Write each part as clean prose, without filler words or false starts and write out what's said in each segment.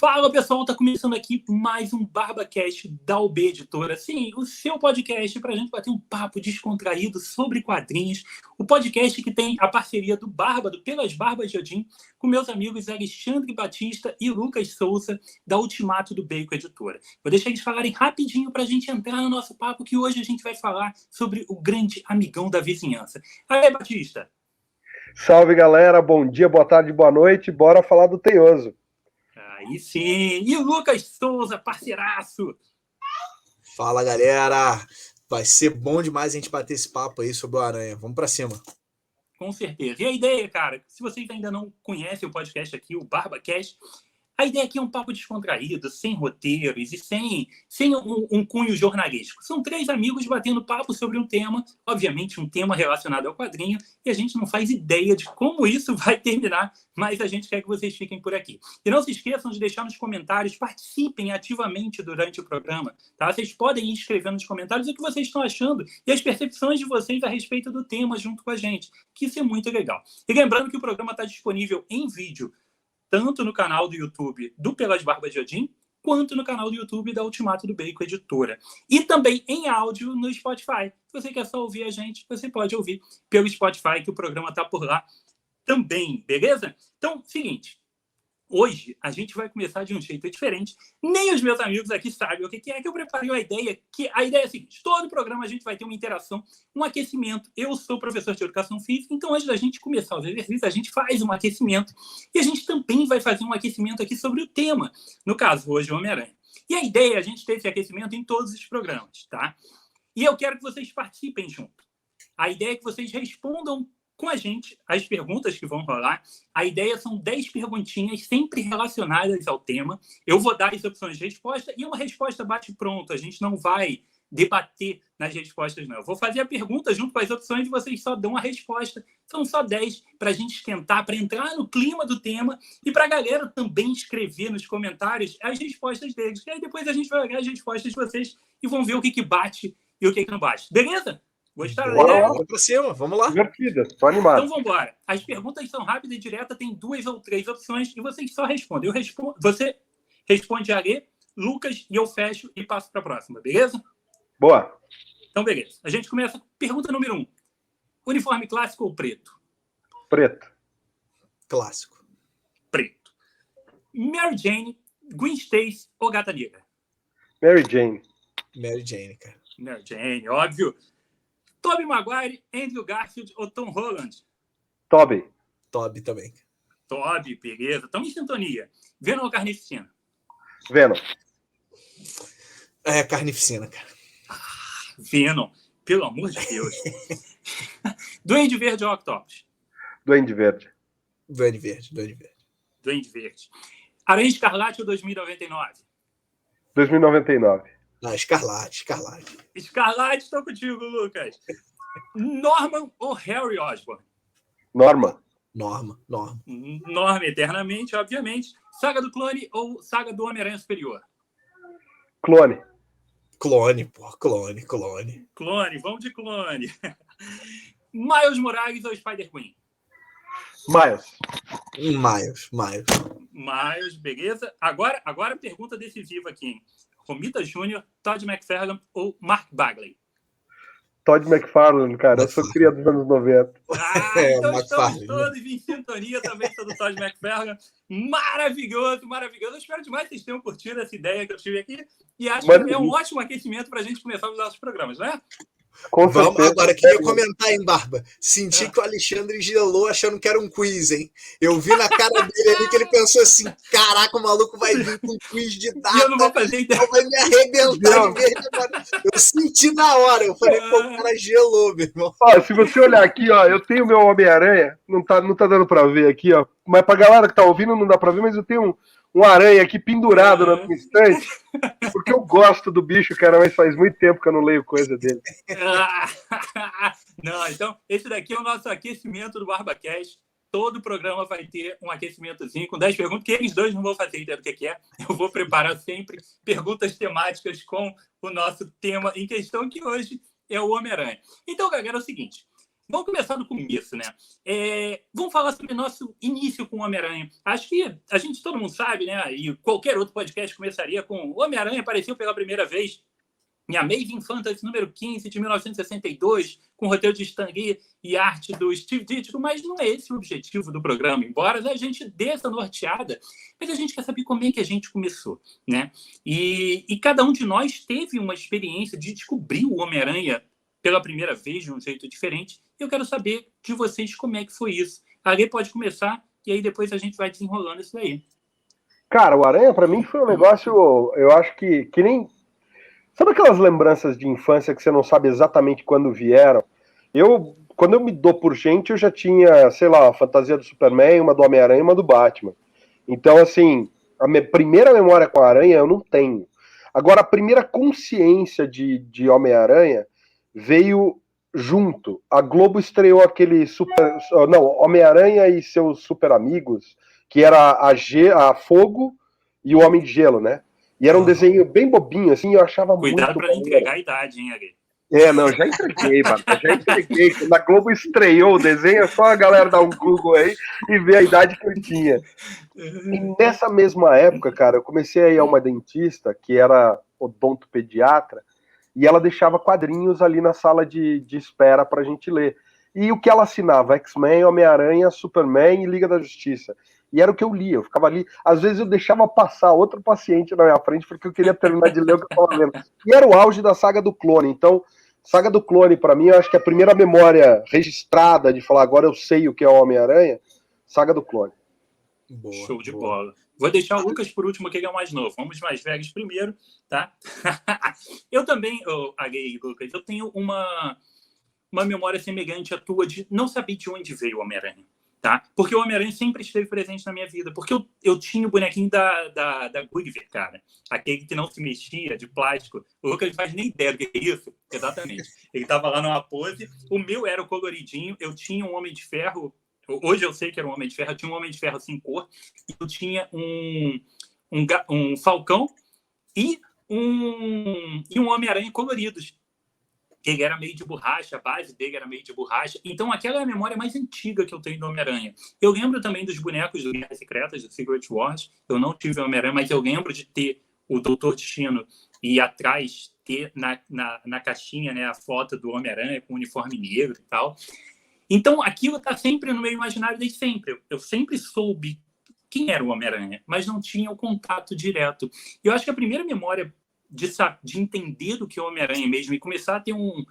Fala pessoal, tá começando aqui mais um BarbaCast da UB Editora. Sim, o seu podcast para a gente bater um papo descontraído sobre quadrinhos. O podcast que tem a parceria do Bárbaro pelas Barbas de Odin com meus amigos Alexandre Batista e Lucas Souza da Ultimato do Bacon Editora. Vou deixar eles falarem rapidinho para a gente entrar no nosso papo, que hoje a gente vai falar sobre o grande amigão da vizinhança. Aí, Batista. Salve galera, bom dia, boa tarde, boa noite. Bora falar do Teioso. Aí sim! E o Lucas Souza, parceiraço! Fala, galera! Vai ser bom demais a gente bater esse papo aí sobre o Aranha. Vamos pra cima. Com certeza. E a ideia, cara, se vocês ainda não conhecem o podcast aqui, o BarbaCast, a ideia aqui é um papo descontraído, sem roteiros e sem um cunho jornalístico. São três amigos batendo papo sobre um tema, obviamente um tema relacionado ao quadrinho, e a gente não faz ideia de como isso vai terminar, mas a gente quer que vocês fiquem por aqui. E não se esqueçam de deixar nos comentários, participem ativamente durante o programa, tá? Vocês podem ir escrevendo nos comentários o que vocês estão achando e as percepções de vocês a respeito do tema junto com a gente, que isso é muito legal. E lembrando que o programa está disponível em vídeo, tanto no canal do YouTube do Pelas Barbas de Odin, quanto no canal do YouTube da Ultimato do Bacon Editora. E também em áudio no Spotify. Se você quer só ouvir a gente, você pode ouvir pelo Spotify, que o programa está por lá também, beleza? Então, seguinte, hoje a gente vai começar de um jeito diferente. Nem os meus amigos aqui sabem o que é que eu preparei a ideia. Que a ideia é a seguinte: todo programa a gente vai ter uma interação, um aquecimento. Eu sou professor de educação física, então antes da gente começar os exercícios, a gente faz um aquecimento. E a gente também vai fazer um aquecimento aqui sobre o tema. No caso, hoje, o Homem-Aranha. E a ideia é a gente ter esse aquecimento em todos os programas, tá? E eu quero que vocês participem junto. A ideia é que vocês respondam com a gente as perguntas que vão rolar. A ideia são 10 perguntinhas sempre relacionadas ao tema. Eu vou dar as opções de resposta e uma resposta bate-pronto. A gente não vai debater nas respostas, não. Eu vou fazer a pergunta junto com as opções e vocês só dão a resposta. São só 10 para a gente esquentar, para entrar no clima do tema e para a galera também escrever nos comentários as respostas deles. E aí depois a gente vai olhar as respostas de vocês e vão ver o que bate e o que não bate. Beleza? Gostaram da ideia? Vamos pra cima, vamos lá. Divertida, tô animado. Então vamos embora. As perguntas são rápidas e diretas, tem 2 ou 3 opções e vocês só respondem. Você responde a Alê, Lucas, e eu fecho e passo para a próxima, beleza? Boa. Então, beleza. A gente começa. Pergunta número 1. Uniforme clássico ou preto? Preto. Clássico. Preto. Mary Jane, Gwen Stacy ou Gata Negra? Mary Jane. Mary Jane, cara. Mary Jane, óbvio. Tobey Maguire, Andrew Garfield ou Tom Holland? Tobey. Tobey também. Tobey, beleza. Estamos em sintonia. Venom ou Carnificina? Venom. É, Carnificina, cara. Venom, pelo amor de Deus. Duende Verde ou Octopus? Duende Verde. Duende Verde, Duende Verde. Duende Verde. Aranha Escarlate ou 2099? 2099. Ah, Escarlate, Escarlate. Escarlate, estou contigo, Lucas. Norman ou Harry Osborn? Norma. Norma. Norma, eternamente, obviamente. Saga do Clone ou Saga do Homem-Aranha Superior? Clone. Clone, pô, clone. Clone, vamos de clone. Miles Morales ou Spider-Queen? Miles. Miles, beleza. Agora a pergunta decisiva aqui, hein? Romita Jr., Todd McFarlane ou Mark Bagley? Todd McFarlane, cara. Eu sou cria dos anos 90. Então estamos todos em sintonia. Também sou do Todd McFarlane. Maravilhoso. Eu espero demais que vocês tenham curtido essa ideia que eu tive aqui. E acho que é um ótimo aquecimento para a gente começar os nossos programas, né? Vamos, agora, queria comentar, hein, Barba? Senti que o Alexandre gelou achando que era um quiz, hein? Eu vi na cara dele ali que ele pensou assim: caraca, o maluco vai vir com um quiz de data. E eu não vou fazer ideia. Vai me arrebentar de verde agora. Eu senti na hora. Eu falei, pô, o cara gelou, meu irmão. Ó, se você olhar aqui, ó, eu tenho meu Homem-Aranha. Não tá dando pra ver aqui, ó. Mas pra galera que tá ouvindo não dá pra ver, mas eu tenho um aranha aqui pendurado na minha estante, porque eu gosto do bicho, cara, mas faz muito tempo que eu não leio coisa dele. Não, então, esse daqui é o nosso aquecimento do BarbaCast. Todo programa vai ter um aquecimentozinho com 10 perguntas, que eles dois não vão fazer ideia do que é. Eu vou preparar sempre perguntas temáticas com o nosso tema em questão, que hoje é o Homem-Aranha. Então, galera, é o seguinte. vamos começar do começo, né? Vamos falar sobre o nosso início com o Homem-Aranha. Acho que todo mundo sabe, né? E qualquer outro podcast começaria com o Homem-Aranha apareceu pela primeira vez em Amazing Fantasy número 15 de 1962, com roteiro de Stan Lee e arte do Steve Ditko, mas não é esse o objetivo do programa, embora a gente dê essa norteada, mas a gente quer saber como é que a gente começou, né? E cada um de nós teve uma experiência de descobrir o Homem-Aranha pela primeira vez de um jeito diferente. Eu quero saber de vocês como é que foi isso. A Lê pode começar e aí depois a gente vai desenrolando isso daí. Cara, o Aranha pra mim foi um negócio, eu acho que nem... Sabe aquelas lembranças de infância que você não sabe exatamente quando vieram? Quando eu me dou por gente, eu já tinha, sei lá, a fantasia do Superman, uma do Homem-Aranha e uma do Batman. Então, assim, a minha primeira memória com a Aranha eu não tenho. Agora, a primeira consciência de Homem-Aranha veio junto. A Globo estreou aquele Homem-Aranha e seus super amigos, que era a Fogo e o Homem de Gelo, né? E era um desenho bem bobinho, assim, eu achava Cuidado muito... Cuidado pra não entregar a idade, hein, Ari? Não, já entreguei, mano. Já entreguei. Quando a Globo estreou o desenho, é só a galera dar um Google aí e ver a idade que eu tinha. E nessa mesma época, cara, eu comecei a ir a uma dentista, que era odontopediatra, e ela deixava quadrinhos ali na sala de espera pra gente ler. E o que ela assinava? X-Men, Homem-Aranha, Superman e Liga da Justiça. E era o que eu lia, eu ficava ali. Às vezes eu deixava passar outro paciente na minha frente porque eu queria terminar de ler o que eu estava lendo. E era o auge da saga do clone. Então, saga do clone, para mim, eu acho que a primeira memória registrada de falar agora eu sei o que é o Homem-Aranha, saga do clone. Boa, show de bola. Vou deixar o Lucas por último, que ele é o mais novo. Vamos mais velhos primeiro, tá? Eu também, Lucas, eu tenho uma memória semelhante à tua de não saber de onde veio o Homem-Aranha. Tá? Porque o Homem-Aranha sempre esteve presente na minha vida. Porque eu tinha o bonequinho da Gulliver, cara. Aquele que não se mexia, de plástico. O Lucas não faz nem ideia do que é isso. Exatamente. Ele tava lá numa pose. O meu era o coloridinho. Eu tinha um Homem de Ferro. Hoje eu sei que era um Homem de Ferro. Eu tinha um Homem de Ferro sem cor. E eu tinha um Falcão e um Homem-Aranha coloridos. Ele era meio de borracha, a base dele era meio de borracha. Então, aquela é a memória mais antiga que eu tenho do Homem-Aranha. Eu lembro também dos bonecos do Guerras Secretas, do Secret Wars. Eu não tive o Homem-Aranha, mas eu lembro de ter o Doutor Destino e atrás ter na caixinha, né, a foto do Homem-Aranha com o uniforme negro e tal. Então, aquilo está sempre no meu imaginário desde sempre. Eu sempre soube quem era o Homem-Aranha, mas não tinha o contato direto. E eu acho que a primeira memória de entender do que é o Homem-Aranha mesmo e começar a ter um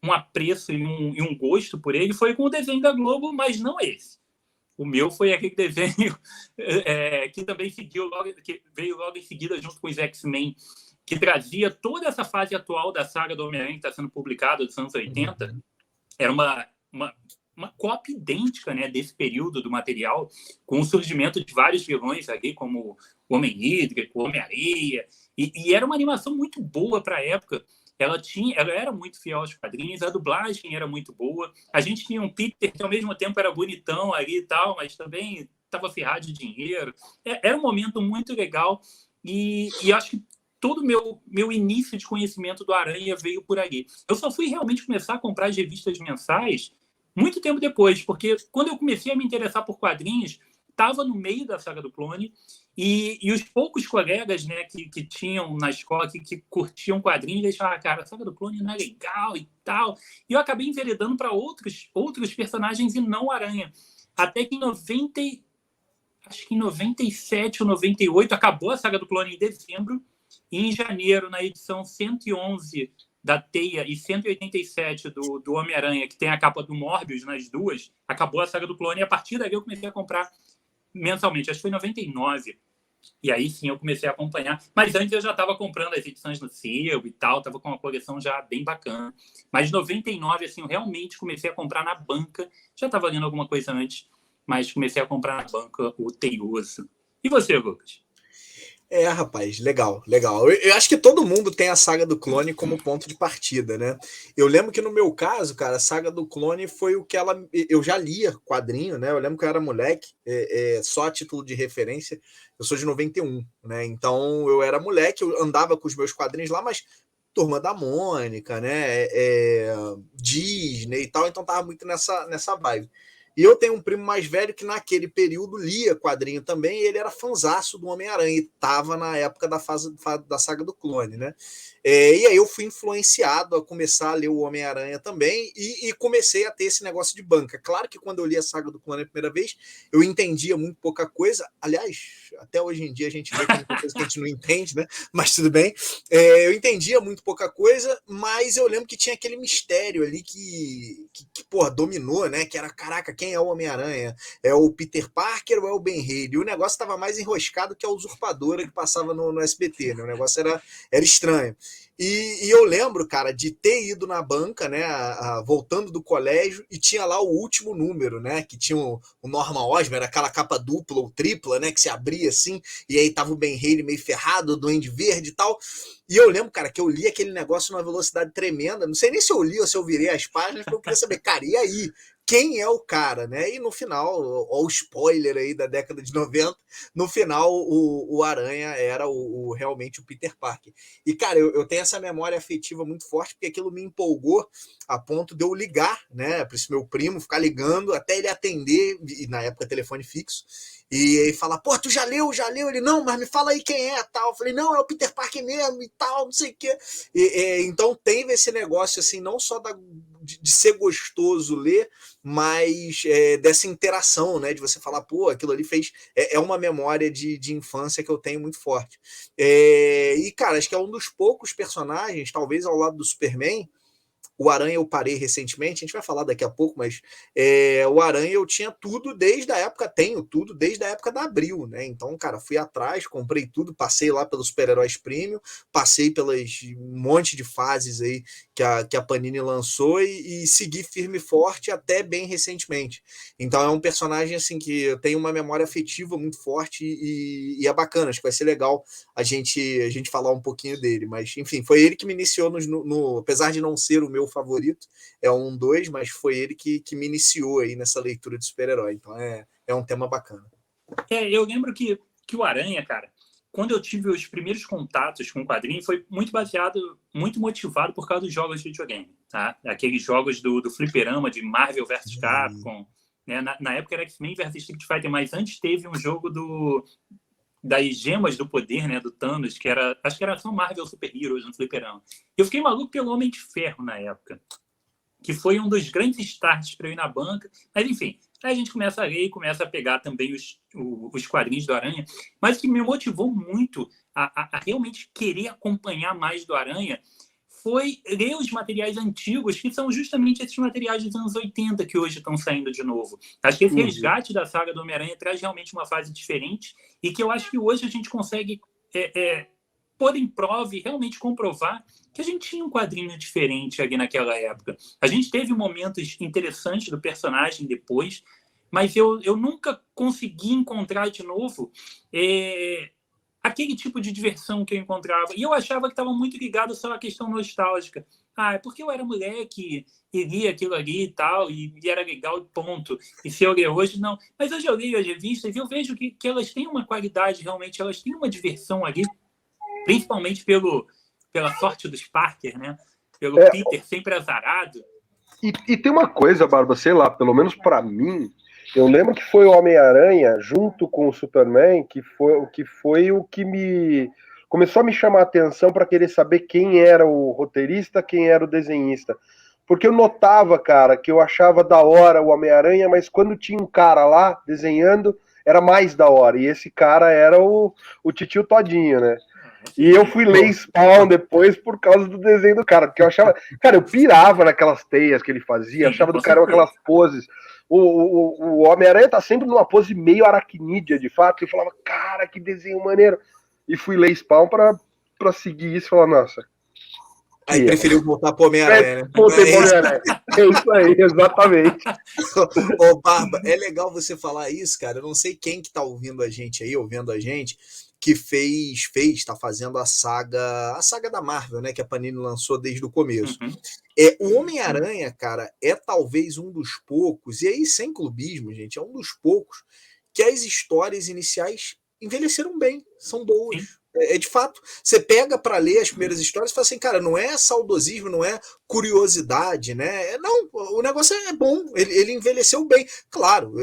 apreço e um gosto por ele foi com o desenho da Globo, mas não esse. O meu foi aquele desenho que também que veio logo em seguida junto com os X-Men, que trazia toda essa fase atual da saga do Homem-Aranha que está sendo publicada dos anos 80. Era uma cópia idêntica, né, desse período do material, com o surgimento de vários vilões ali, como o Homem-Hídrico, o Homem-Areia, e era uma animação muito boa para a época. Ela era muito fiel aos quadrinhos, a dublagem era muito boa. A gente tinha um Peter que, ao mesmo tempo, era bonitão ali e tal, mas também estava ferrado de dinheiro. Era um momento muito legal e acho que todo o meu início de conhecimento do Aranha veio por aí. Eu só fui realmente começar a comprar as revistas mensais muito tempo depois, porque quando eu comecei a me interessar por quadrinhos, estava no meio da saga do clone e os poucos colegas, né, que tinham na escola, que curtiam quadrinhos, eles falavam, cara, a saga do clone não é legal e tal. E eu acabei enveredando para outros personagens e não Aranha. Até que acho que em 97 ou 98, acabou a saga do clone em dezembro, e em janeiro, na edição 111 da Teia e 187 do Homem-Aranha, que tem a capa do Morbius nas duas, acabou a saga do clone, e a partir daí eu comecei a comprar mensalmente, acho que foi em 99. E aí sim eu comecei a acompanhar. Mas antes eu já estava comprando as edições no sebo e tal, estava com uma coleção já bem bacana. Mas em 99, assim, eu realmente comecei a comprar na banca. Já estava lendo alguma coisa antes, mas comecei a comprar na banca o Teioso. E você, Lucas? Rapaz, legal. Eu acho que todo mundo tem a saga do clone como ponto de partida, né? Eu lembro que no meu caso, cara, a saga do clone foi o que eu já lia quadrinho, né? Eu lembro que eu era moleque, só a título de referência, eu sou de 91, né? Então eu era moleque, eu andava com os meus quadrinhos lá, mas Turma da Mônica, né? Disney e tal, então tava muito nessa vibe. E eu tenho um primo mais velho que naquele período lia quadrinho também, e ele era fanzaço do Homem-Aranha, e estava na época da saga do clone, né? E aí eu fui influenciado a começar a ler o Homem-Aranha também, e comecei a ter esse negócio de banca. Claro que quando eu li a saga do clone a primeira vez, eu entendia muito pouca coisa. Aliás, até hoje em dia a gente vê como coisa que a gente não entende, né? Mas tudo bem. Eu entendia muito pouca coisa, mas eu lembro que tinha aquele mistério ali que porra, dominou, né? Que era, caraca, quem é o Homem-Aranha? É o Peter Parker ou é o Ben Reilly? E o negócio estava mais enroscado que a Usurpadora que passava no SBT, né? O negócio era estranho. E eu lembro, cara, de ter ido na banca, né, voltando do colégio, e tinha lá o último número, né, que tinha o Norman Osborn, aquela capa dupla ou tripla, né, que se abria assim, e aí tava o Ben Reilly meio ferrado, o Duende Verde e tal. E eu lembro, cara, que eu li aquele negócio numa velocidade tremenda, não sei nem se eu li ou se eu virei as páginas, porque eu queria saber, cara, e aí? Quem é o cara, né? E no final, ó, o spoiler aí da década de 90, no final o Aranha era realmente o Peter Parker. E, cara, eu tenho essa memória afetiva muito forte, porque aquilo me empolgou a ponto de eu ligar, né, para esse meu primo, ficar ligando até ele atender, e na época telefone fixo, e aí falar, pô, tu já leu? Ele, não, mas me fala aí quem é, tal. Eu falei, não, é o Peter Parker mesmo e tal, não sei o quê. Então teve esse negócio, assim, não só de ser gostoso ler, mas dessa interação, né, de você falar, pô, aquilo ali fez... É uma memória de infância que eu tenho muito forte. E, cara, acho que é um dos poucos personagens, talvez ao lado do Superman. O Aranha eu parei recentemente, a gente vai falar daqui a pouco, mas o Aranha eu tinha tudo desde a época, tenho tudo desde a época da Abril, né? Então, cara, fui atrás, comprei tudo, passei lá pelos Super-Heróis Premium, passei pelas um monte de fases aí que a Panini lançou e segui firme e forte até bem recentemente. Então é um personagem assim que eu tenho uma memória afetiva muito forte e é bacana, acho que vai ser legal a gente falar um pouquinho dele, mas enfim, foi ele que me iniciou apesar de não ser o meu favorito, é um 2, mas foi ele que me iniciou aí nessa leitura de super-herói, então é um tema bacana. Eu lembro que o Aranha, cara, quando eu tive os primeiros contatos com o quadrinho, foi muito baseado, muito motivado por causa dos jogos de videogame, tá? Aqueles jogos do fliperama de Marvel vs Capcom, né? Na época era X-Men vs Street Fighter, mas antes teve um jogo das gemas do poder, né, do Thanos, que era, acho que era só Marvel Super Heroes no fliperama. Eu fiquei maluco pelo Homem de Ferro na época, que foi um dos grandes starts para eu ir na banca. Mas, enfim, aí a gente começa a ler e começa a pegar também os quadrinhos do Aranha. Mas o que me motivou muito a realmente querer acompanhar mais do Aranha foi ler os materiais antigos, que são justamente esses materiais dos anos 80 que hoje estão saindo de novo. Acho que esse resgate da saga do Homem-Aranha traz realmente uma fase diferente e que eu acho que hoje a gente consegue pôr em prova e realmente comprovar que a gente tinha um quadrinho diferente ali naquela época. A gente teve momentos interessantes do personagem depois, mas eu nunca consegui encontrar de novo aquele tipo de diversão que eu encontrava. E eu achava que estava muito ligado só à questão nostálgica. É porque eu era moleque e lia aquilo ali e tal, e era legal e ponto. E se eu ler hoje, não. Mas hoje eu leio as revistas e eu vejo que elas têm uma qualidade, realmente, elas têm uma diversão ali, principalmente pela sorte dos Parker, né? Pelo Peter sempre azarado. E tem uma coisa, Barba, sei lá, pelo menos para mim, eu lembro que foi o Homem-Aranha junto com o Superman que foi o que me começou a me chamar a atenção para querer saber quem era o roteirista, quem era o desenhista. Porque eu notava, cara, que eu achava da hora o Homem-Aranha, mas quando tinha um cara lá desenhando, era mais da hora. E esse cara era o Titio Todinho, né? E eu fui ler Spawn depois por causa do desenho do cara, porque eu achava. Cara, eu pirava naquelas teias que ele fazia, achava do caramba aquelas poses. O Homem-Aranha tá sempre numa pose meio aracnídea, de fato, e eu falava, cara, que desenho maneiro. E fui ler Spawn pra seguir isso e falar, nossa. Aí preferiu voltar pro Homem-Aranha, né? É isso aí, exatamente. Ô, Barba, é legal você falar isso, cara. Eu não sei quem que tá ouvindo a gente aí, ouvindo a gente, que tá fazendo a saga da Marvel, né? Que a Panini lançou desde o começo. O Homem-Aranha, cara, é talvez um dos poucos, e aí sem clubismo, gente, é um dos poucos que as histórias iniciais envelheceram bem, são boas. De fato, você pega para ler as primeiras histórias e fala assim, cara, não é saudosismo, não é curiosidade, né? Não, o negócio é bom, ele envelheceu bem. Claro,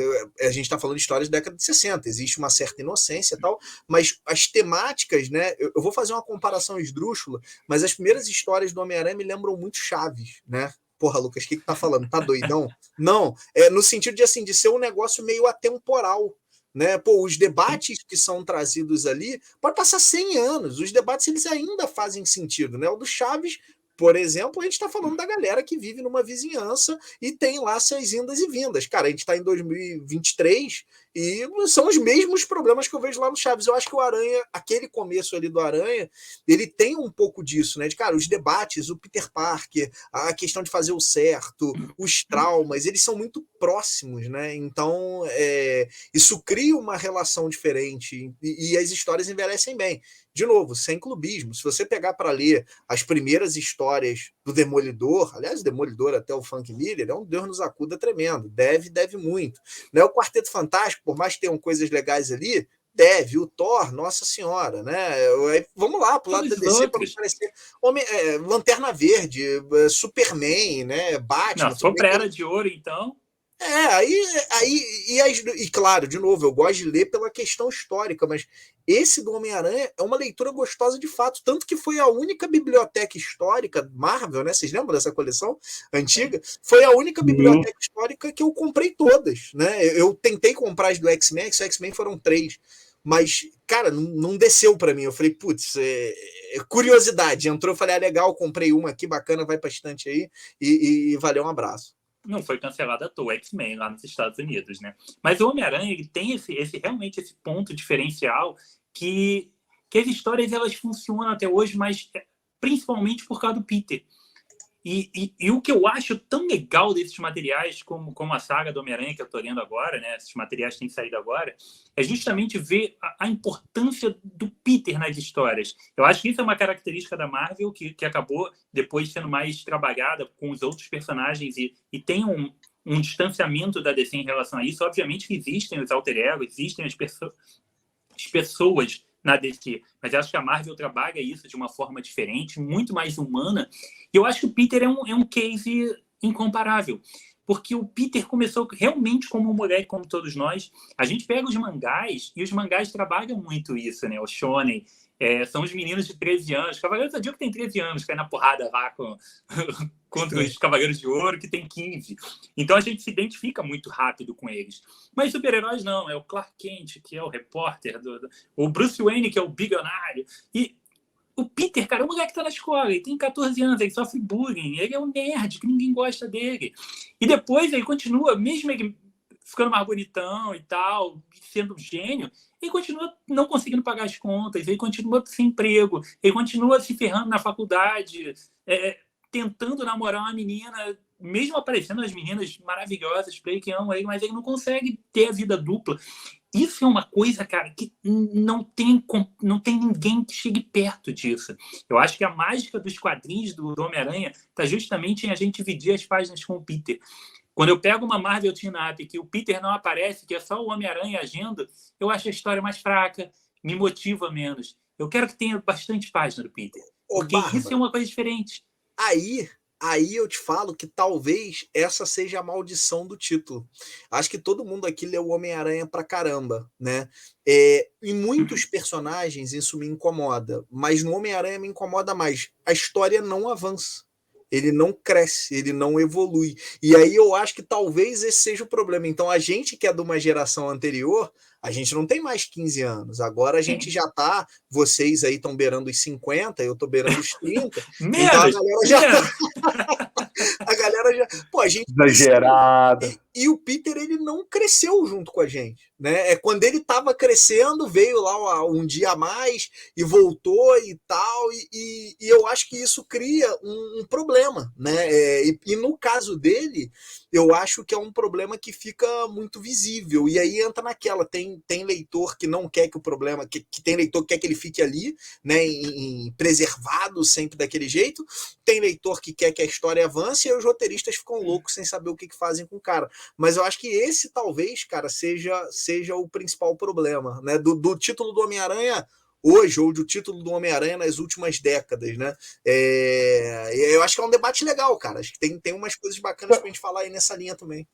a gente está falando de histórias da década de 60, existe uma certa inocência e tal, mas as temáticas, né? Eu vou fazer uma comparação esdrúxula, mas as primeiras histórias do Homem-Aranha me lembram muito Chaves, né? Porra, Lucas, o que tá falando? Tá doidão? Não, no sentido de assim, de ser um negócio meio atemporal. Né? Pô, os debates que são trazidos ali, pode passar 100 anos, os debates eles ainda fazem sentido. Né? O do Chaves, por exemplo, a gente está falando da galera que vive numa vizinhança e tem lá suas indas e vindas. Cara, a gente está em 2023 e são os mesmos problemas que eu vejo lá no Chaves. Eu acho que o Aranha, aquele começo ali do Aranha, ele tem um pouco disso, né? De, cara, os debates, o Peter Parker, a questão de fazer o certo, os traumas, eles são muito próximos, né? Então, isso cria uma relação diferente e as histórias envelhecem bem. De novo, sem clubismo. Se você pegar para ler as primeiras histórias do Demolidor, aliás, o Demolidor até o Frank Miller é um Deus nos acuda tremendo, deve muito. Né? O Quarteto Fantástico, por mais que tenham coisas legais ali, deve. O Thor, nossa senhora, né? Vamos lá, pro lado da DC para aparecer Lanterna Verde, Superman, né? Batman. Não, se for pra Era de Ouro, então. E claro, de novo, eu gosto de ler pela questão histórica, mas esse do Homem-Aranha é uma leitura gostosa de fato, tanto que foi a única biblioteca histórica Marvel, né? Vocês lembram dessa coleção antiga? Foi a única biblioteca histórica que eu comprei todas, né? Eu tentei comprar as do X-Men, os X-Men foram 3, mas, cara, não desceu para mim. Eu falei, putz, curiosidade. Entrou, eu falei, legal, comprei uma aqui, bacana, vai pra estante aí, e valeu, um abraço. Não foi cancelada à toa, X-Men lá nos Estados Unidos, né? Mas o Homem-Aranha, ele tem realmente esse ponto diferencial que as histórias elas funcionam até hoje, mas principalmente por causa do Peter. E o que eu acho tão legal desses materiais, como a saga do Homem-Aranha que eu estou lendo agora, né? Esses materiais que têm saído agora, é justamente ver a importância do Peter nas histórias. Eu acho que isso é uma característica da Marvel que acabou depois sendo mais trabalhada com os outros personagens e tem um distanciamento da DC em relação a isso. Obviamente que existem os alter egos, existem as pessoas na DC, mas eu acho que a Marvel trabalha isso de uma forma diferente, muito mais humana, e eu acho que o Peter é um case incomparável, porque o Peter começou realmente como um moleque, como todos nós. A gente pega os mangás, e os mangás trabalham muito isso, né? O shonen, são os meninos de 13 anos, Cavaleiros do Zodíaco tem 13 anos, cai na porrada lá contra os Cavaleiros de Ouro, que tem 15. Então a gente se identifica muito rápido com eles. Mas super-heróis não, é o Clark Kent, que é o repórter, o Bruce Wayne, que é o bilionário. E o Peter, cara, é um moleque que tá na escola, ele tem 14 anos, ele sofre bullying, ele é um nerd, que ninguém gosta dele. E depois ele continua, mesmo ele ficando mais bonitão e tal, sendo um gênio, ele continua não conseguindo pagar as contas, ele continua sem emprego, ele continua se ferrando na faculdade, tentando namorar uma menina, mesmo aparecendo as meninas maravilhosas para ele que amam ele, mas ele não consegue ter a vida dupla. Isso é uma coisa, cara, que não tem ninguém que chegue perto disso. Eu acho que a mágica dos quadrinhos do Homem-Aranha está justamente em a gente dividir as páginas com o Peter. Quando eu pego uma Marvel Team-Up que o Peter não aparece, que é só o Homem-Aranha agindo, eu acho a história mais fraca, me motiva menos. Eu quero que tenha bastante página do Peter, porque isso é uma coisa diferente. Aí eu te falo que talvez essa seja a maldição do título. Acho que todo mundo aqui leu o Homem-Aranha pra caramba, né? Em muitos personagens isso me incomoda, mas no Homem-Aranha me incomoda mais. A história não avança. Ele não cresce, ele não evolui. E aí eu acho que talvez esse seja o problema. Então a gente que é de uma geração anterior, a gente não tem mais 15 anos. Agora a gente já tá, vocês aí estão beirando os 50, eu tô beirando os 30. Então a galera já... Pô, a gente... Exagerada. E o Peter, ele não cresceu junto com a gente, né? Quando ele estava crescendo, veio lá um dia a mais e voltou e tal, e eu acho que isso cria um problema, né? E no caso dele, eu acho que é um problema que fica muito visível, e aí entra naquela, tem leitor que não quer que o problema, que tem leitor que quer que ele fique ali, né, preservado sempre daquele jeito, tem leitor que quer que a história avance, e aí os roteiristas ficam loucos sem saber o que fazem com o cara. Mas eu acho que esse talvez, cara, seja o principal problema, né? Do título do Homem-Aranha, hoje, ou do título do Homem-Aranha nas últimas décadas, né? Eu acho que é um debate legal, cara. Acho que tem umas coisas bacanas pra gente falar aí nessa linha também.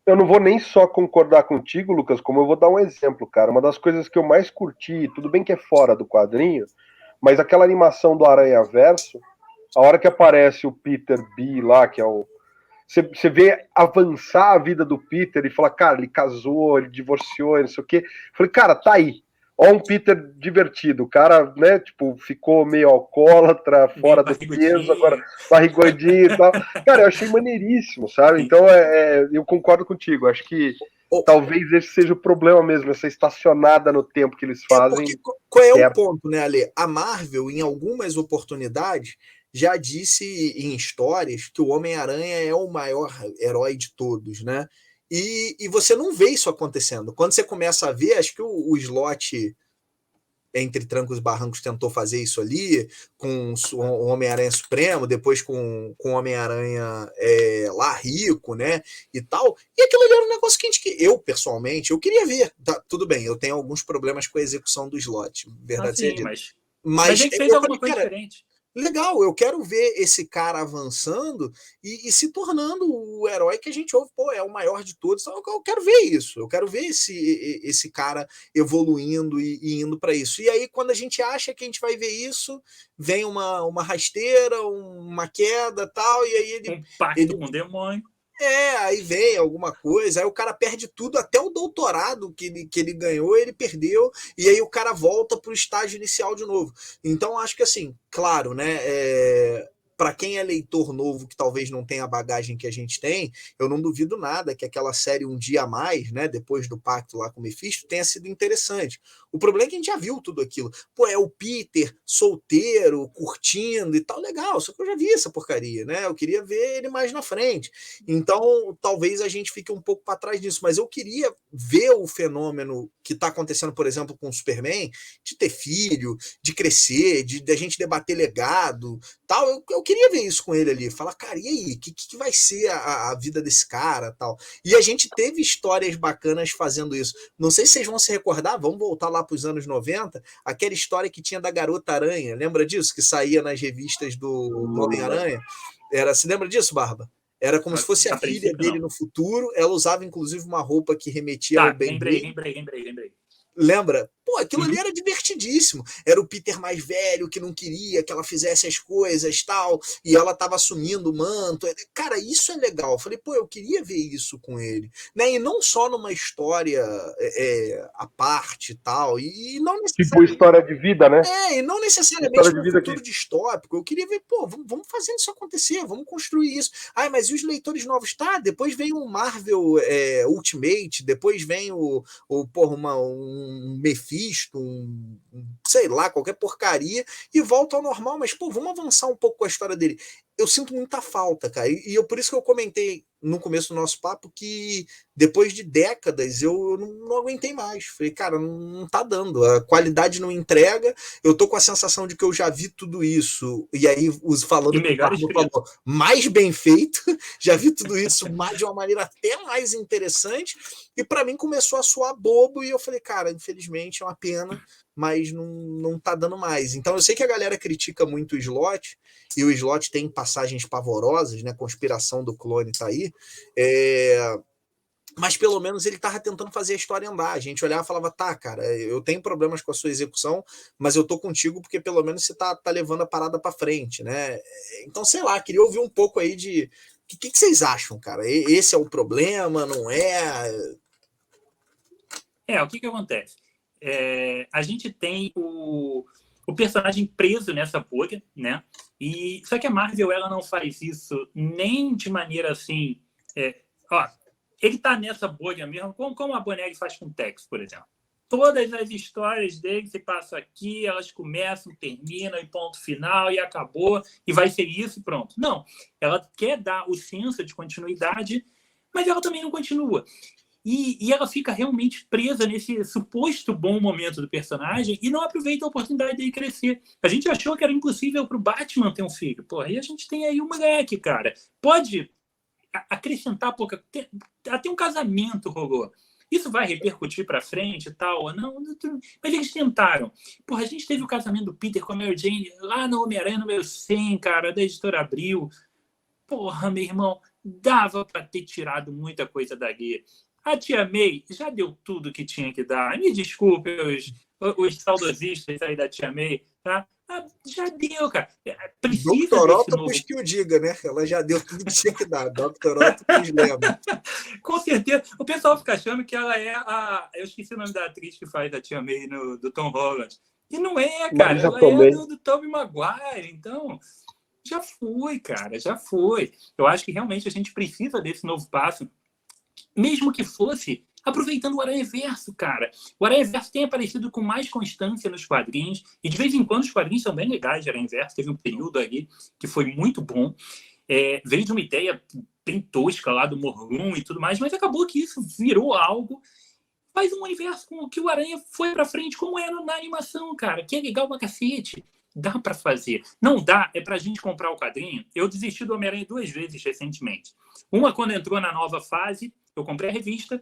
Eu não vou nem só concordar contigo, Lucas, como eu vou dar um exemplo, cara. Uma das coisas que eu mais curti, tudo bem que é fora do quadrinho, mas aquela animação do Aranha Verso, a hora que aparece o Peter B lá, que é o. Você vê avançar a vida do Peter e fala, cara, ele casou, ele divorciou, não sei o quê. Eu falei, cara, tá aí. Ó um Peter divertido. O cara, né, tipo, ficou meio alcoólatra, fora do peso, agora barriguadinho e tal. Cara, eu achei maneiríssimo, sabe? Então, eu concordo contigo. Acho que talvez esse seja o problema mesmo, essa estacionada no tempo que eles fazem. Porque qual é o ponto, né, Ale? A Marvel, em algumas oportunidades, já disse em histórias que o Homem-Aranha é o maior herói de todos, né? E você não vê isso acontecendo. Quando você começa a ver, acho que o Slott, entre trancos e barrancos, tentou fazer isso ali, com o Homem-Aranha Supremo, depois com o Homem-Aranha lá rico, né? E tal. E aquilo ali era um negócio que eu, pessoalmente, eu queria ver. Tá, tudo bem, eu tenho alguns problemas com a execução do Slott. Verdade seja dita. Mas ele fez alguma coisa diferente. Legal, eu quero ver esse cara avançando e se tornando o herói que a gente ouve, pô, é o maior de todos. Eu quero ver isso, eu quero ver esse cara evoluindo e indo para isso. E aí, quando a gente acha que a gente vai ver isso, vem uma rasteira, uma queda tal, e aí ele. Pacto com o demônio. Aí vem alguma coisa, aí o cara perde tudo, até o doutorado que ele ganhou, ele perdeu, e aí o cara volta para o estágio inicial de novo. Então, acho que assim, claro, né? Para quem é leitor novo, que talvez não tenha a bagagem que a gente tem, eu não duvido nada que aquela série Um Dia a Mais, né, depois do pacto lá com o Mephisto, tenha sido interessante. O problema é que a gente já viu tudo aquilo. Pô, é o Peter solteiro, curtindo e tal, legal, só que eu já vi essa porcaria, né? Eu queria ver ele mais na frente. Então, talvez a gente fique um pouco para trás disso, mas eu queria ver o fenômeno que está acontecendo, por exemplo, com o Superman, de ter filho, de crescer, de a gente debater legado, tal. Eu queria ver isso com ele ali, falar, cara, e aí, que vai ser a vida desse cara, tal. E a gente teve histórias bacanas fazendo isso. Não sei se vocês vão se recordar, vamos voltar lá para os anos 90, aquela história que tinha da Garota Aranha, lembra disso? Que saía nas revistas do Homem-Aranha. Se lembra disso, Barba? Era como se fosse a filha dele no futuro. Ela usava, inclusive, uma roupa que remetia ao Ben. Lembrei. Lembra? Pô, aquilo ali era divertidíssimo. Era o Peter mais velho que não queria que ela fizesse as coisas tal, e ela tava assumindo o manto. Cara, isso é legal. Eu falei, pô, eu queria ver isso com ele. Né? E não só numa história à parte e tal. E não necessariamente... Tipo história de vida, né? E não necessariamente no futuro distópico. Eu queria ver, pô, vamos fazendo isso acontecer, vamos construir isso. Mas e os leitores novos? Tá, depois vem o Marvel Ultimate, depois vem um Mephisto, sei lá, qualquer porcaria, e volta ao normal, mas, pô, vamos avançar um pouco com a história dele. Eu sinto muita falta, cara, e por isso que eu comentei no começo do nosso papo que depois de décadas eu não aguentei mais. Falei, cara, não tá dando, a qualidade não entrega, eu tô com a sensação de que eu já vi tudo isso, e aí falando mais bem feito, já vi tudo isso de uma maneira até mais interessante, e para mim começou a soar bobo, e eu falei, cara, infelizmente é uma pena, mas não tá dando mais. Então eu sei que a galera critica muito o Slott, e o Slott tem passagens pavorosas, né? Conspiração do clone tá aí. Mas pelo menos ele tava tentando fazer a história andar. A gente olhava e falava, tá, cara, eu tenho problemas com a sua execução, mas eu tô contigo porque pelo menos você tá levando a parada para frente, né? Então, sei lá, queria ouvir um pouco aí de... O que vocês acham, cara? Esse é o problema, não é? O que acontece? A gente tem o personagem preso nessa bolha, né? Só que a Marvel, ela não faz isso nem de maneira assim... ele tá nessa bolha mesmo, como a Bonelli faz com o Tex, por exemplo. Todas as histórias dele se passam aqui, elas começam, terminam, e ponto final, e acabou, e vai ser isso e pronto. Não, ela quer dar o senso de continuidade, mas ela também não continua. E ela fica realmente presa nesse suposto bom momento do personagem e não aproveita a oportunidade de crescer. A gente achou que era impossível para o Batman ter um filho. Porra, e a gente tem aí um moleque, cara. Pode acrescentar pouca... Até um casamento rolou. Isso vai repercutir para frente e tal? Não, mas eles tentaram. Porra, a gente teve o casamento do Peter com a Mary Jane lá no Homem-Aranha número 100, cara, da Editora Abril. Porra, meu irmão, dava para ter tirado muita coisa dali. A Tia May já deu tudo que tinha que dar. Me desculpe os saudosistas aí da Tia May, tá? Já deu, cara. Precisa Dr. desse Octopus novo... que o diga, né? Ela já deu tudo que tinha que dar. Dr. Octopus lembra. Com certeza. O pessoal fica achando que ela é a... Eu esqueci o nome da atriz que faz a Tia May do Tom Holland. E não é, cara. Ela é do Tobey Maguire. Então, já foi, cara. Já foi. Eu acho que realmente a gente precisa desse novo passo. Mesmo que fosse aproveitando o Aranhaverso, cara. O Aranhaverso tem aparecido com mais constância nos quadrinhos, e de vez em quando os quadrinhos são bem legais de Aranhaverso. Teve um período ali que foi muito bom. Veio de uma ideia bem tosca lá do Morlun e tudo mais, mas acabou que isso virou algo. Faz um universo com que o Aranha foi pra frente, como era na animação, cara, que é legal pra cacete. Dá pra fazer. Não dá, é pra gente comprar o quadrinho. Eu desisti do Homem-Aranha 2 vezes recentemente. Uma quando entrou na nova fase, eu comprei a revista,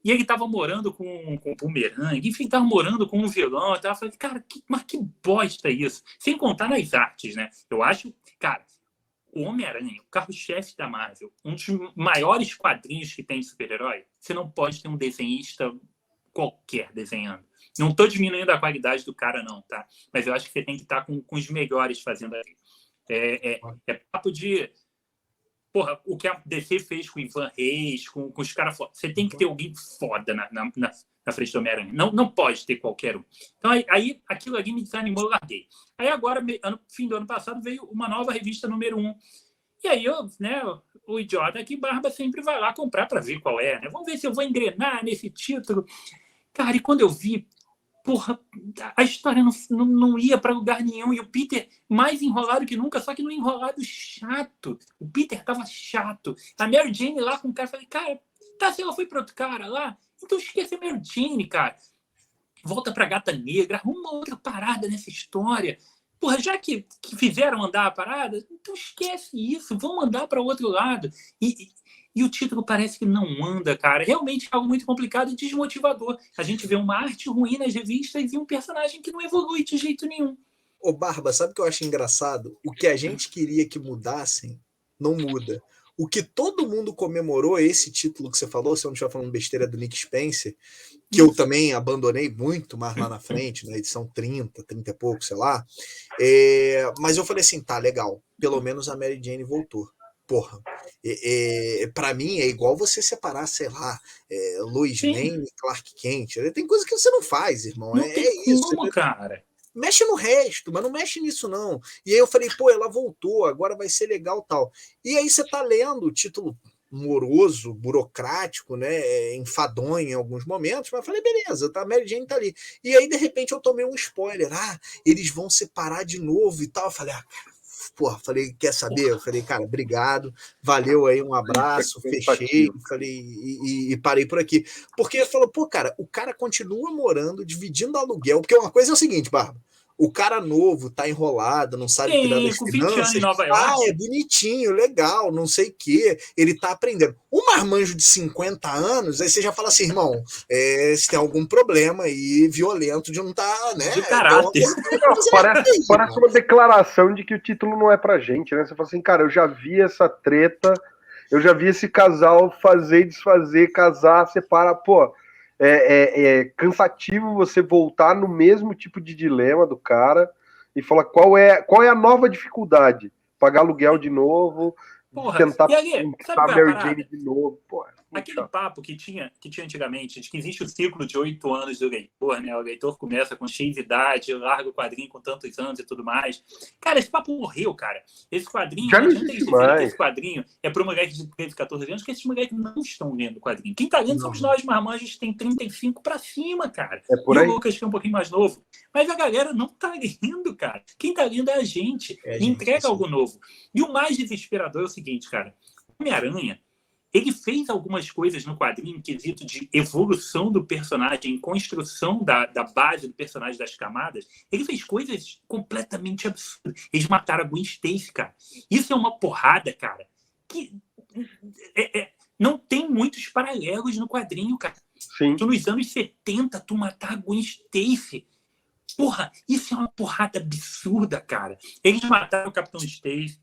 e ele tava morando com o Boomerang, enfim, tava morando com um vilão. Eu tava falando, cara, mas que bosta isso. Sem contar nas artes, né? Eu acho, cara, o Homem-Aranha, o carro-chefe da Marvel, um dos maiores quadrinhos que tem de super-herói, você não pode ter um desenhista qualquer desenhando. Não estou diminuindo a qualidade do cara, não, tá? Mas eu acho que você tem que estar com os melhores fazendo ali. É papo de... Porra, o que a DC fez com o Ivan Reis, com os caras foda. Você tem que ter alguém foda na frente do Homem-Aranha. Não pode ter qualquer um. Então, aí aquilo ali me desanimou, eu larguei. Aí agora, fim do ano passado, veio uma nova revista número 1. E aí o idiota aqui, Barba, sempre vai lá comprar para ver qual é, né? Vamos ver se eu vou engrenar nesse título. Cara, e quando eu vi, porra, a história não ia para lugar nenhum. E o Peter mais enrolado que nunca, só que no enrolado chato. O Peter tava chato. A Mary Jane lá com o cara, falei, cara, tá, se ela foi para outro cara lá, então esquece a Mary Jane, cara. Volta pra Gata Negra, arruma outra parada nessa história. Porra, já que fizeram andar a parada, então esquece isso, vamos andar para o outro lado. E o título parece que não anda, cara. Realmente é algo muito complicado e desmotivador. A gente vê uma arte ruim nas revistas e um personagem que não evolui de jeito nenhum. Ô, Barba, sabe o que eu acho engraçado? O que a gente queria que mudassem, não muda. O que todo mundo comemorou, esse título que você falou, se eu não estiver falando besteira, do Nick Spencer, que eu também abandonei muito mais lá na frente, na edição 30 e pouco, sei lá. Mas eu falei assim, tá, legal. Pelo menos a Mary Jane voltou. Porra, pra mim é igual você separar, sei lá, Lois Lane e Clark Kent. Tem coisa que você não faz, irmão. Não tem isso. Como, cara? Mexe no resto, mas não mexe nisso, não. E aí eu falei, pô, ela voltou, agora vai ser legal tal. E aí você tá lendo o título moroso, burocrático, né? Enfadonho em alguns momentos, mas eu falei, beleza, tá, a Mary Jane tá ali. E aí, de repente, eu tomei um spoiler. Eles vão separar de novo e tal. Eu falei, porra, quer saber? Eu falei, cara, obrigado, valeu aí, um abraço, fechei, falei, e parei por aqui. Porque eu falo, pô, cara, o cara continua morando, dividindo aluguel, porque uma coisa é o seguinte, Barba, o cara novo tá enrolado, não sabe cuidar das com 20 anos finanças. em Nova York. É bonitinho, legal, não sei o quê. Ele tá aprendendo. Um marmanjo de 50 anos, aí você já fala assim, irmão, se tem algum problema aí violento de não tá, né? De caráter. Parece uma declaração de que o título não é pra gente, né? Você fala assim, cara, eu já vi essa treta, eu já vi esse casal fazer e desfazer, casar, separar, pô. É cansativo você voltar no mesmo tipo de dilema do cara e falar qual é a nova dificuldade. Pagar aluguel de novo, tentar conquistar a Mary Jane de novo. Porra, aquele papo que tinha antigamente, de que existe o ciclo de 8 anos do leitor, né? O leitor começa com X idade, larga o quadrinho com tantos anos e tudo mais. Cara, esse papo morreu, cara. Esse quadrinho, já não existe mais. Esse quadrinho é para moleques de 13, 14 anos, que esses moleques não estão lendo o quadrinho. Quem tá lendo somos nós, marmanjos, que tem 35 para cima, cara. É por aí. E o Lucas, que é um pouquinho mais novo. Mas a galera não tá lendo, cara. Quem tá lendo é a gente. Entrega algo novo. E o mais desesperador é o seguinte, cara. Homem-Aranha, ele fez algumas coisas no quadrinho em quesito de evolução do personagem, construção da base do personagem, das camadas. Ele fez coisas completamente absurdas. Eles mataram a Gwen Stacy, cara. Isso é uma porrada, cara, que não tem muitos paralelos no quadrinho, cara. Sim. Tu nos anos 70, tu matar a Gwen Stacy. Porra, isso é uma porrada absurda, cara. Eles mataram o Capitão Stacy,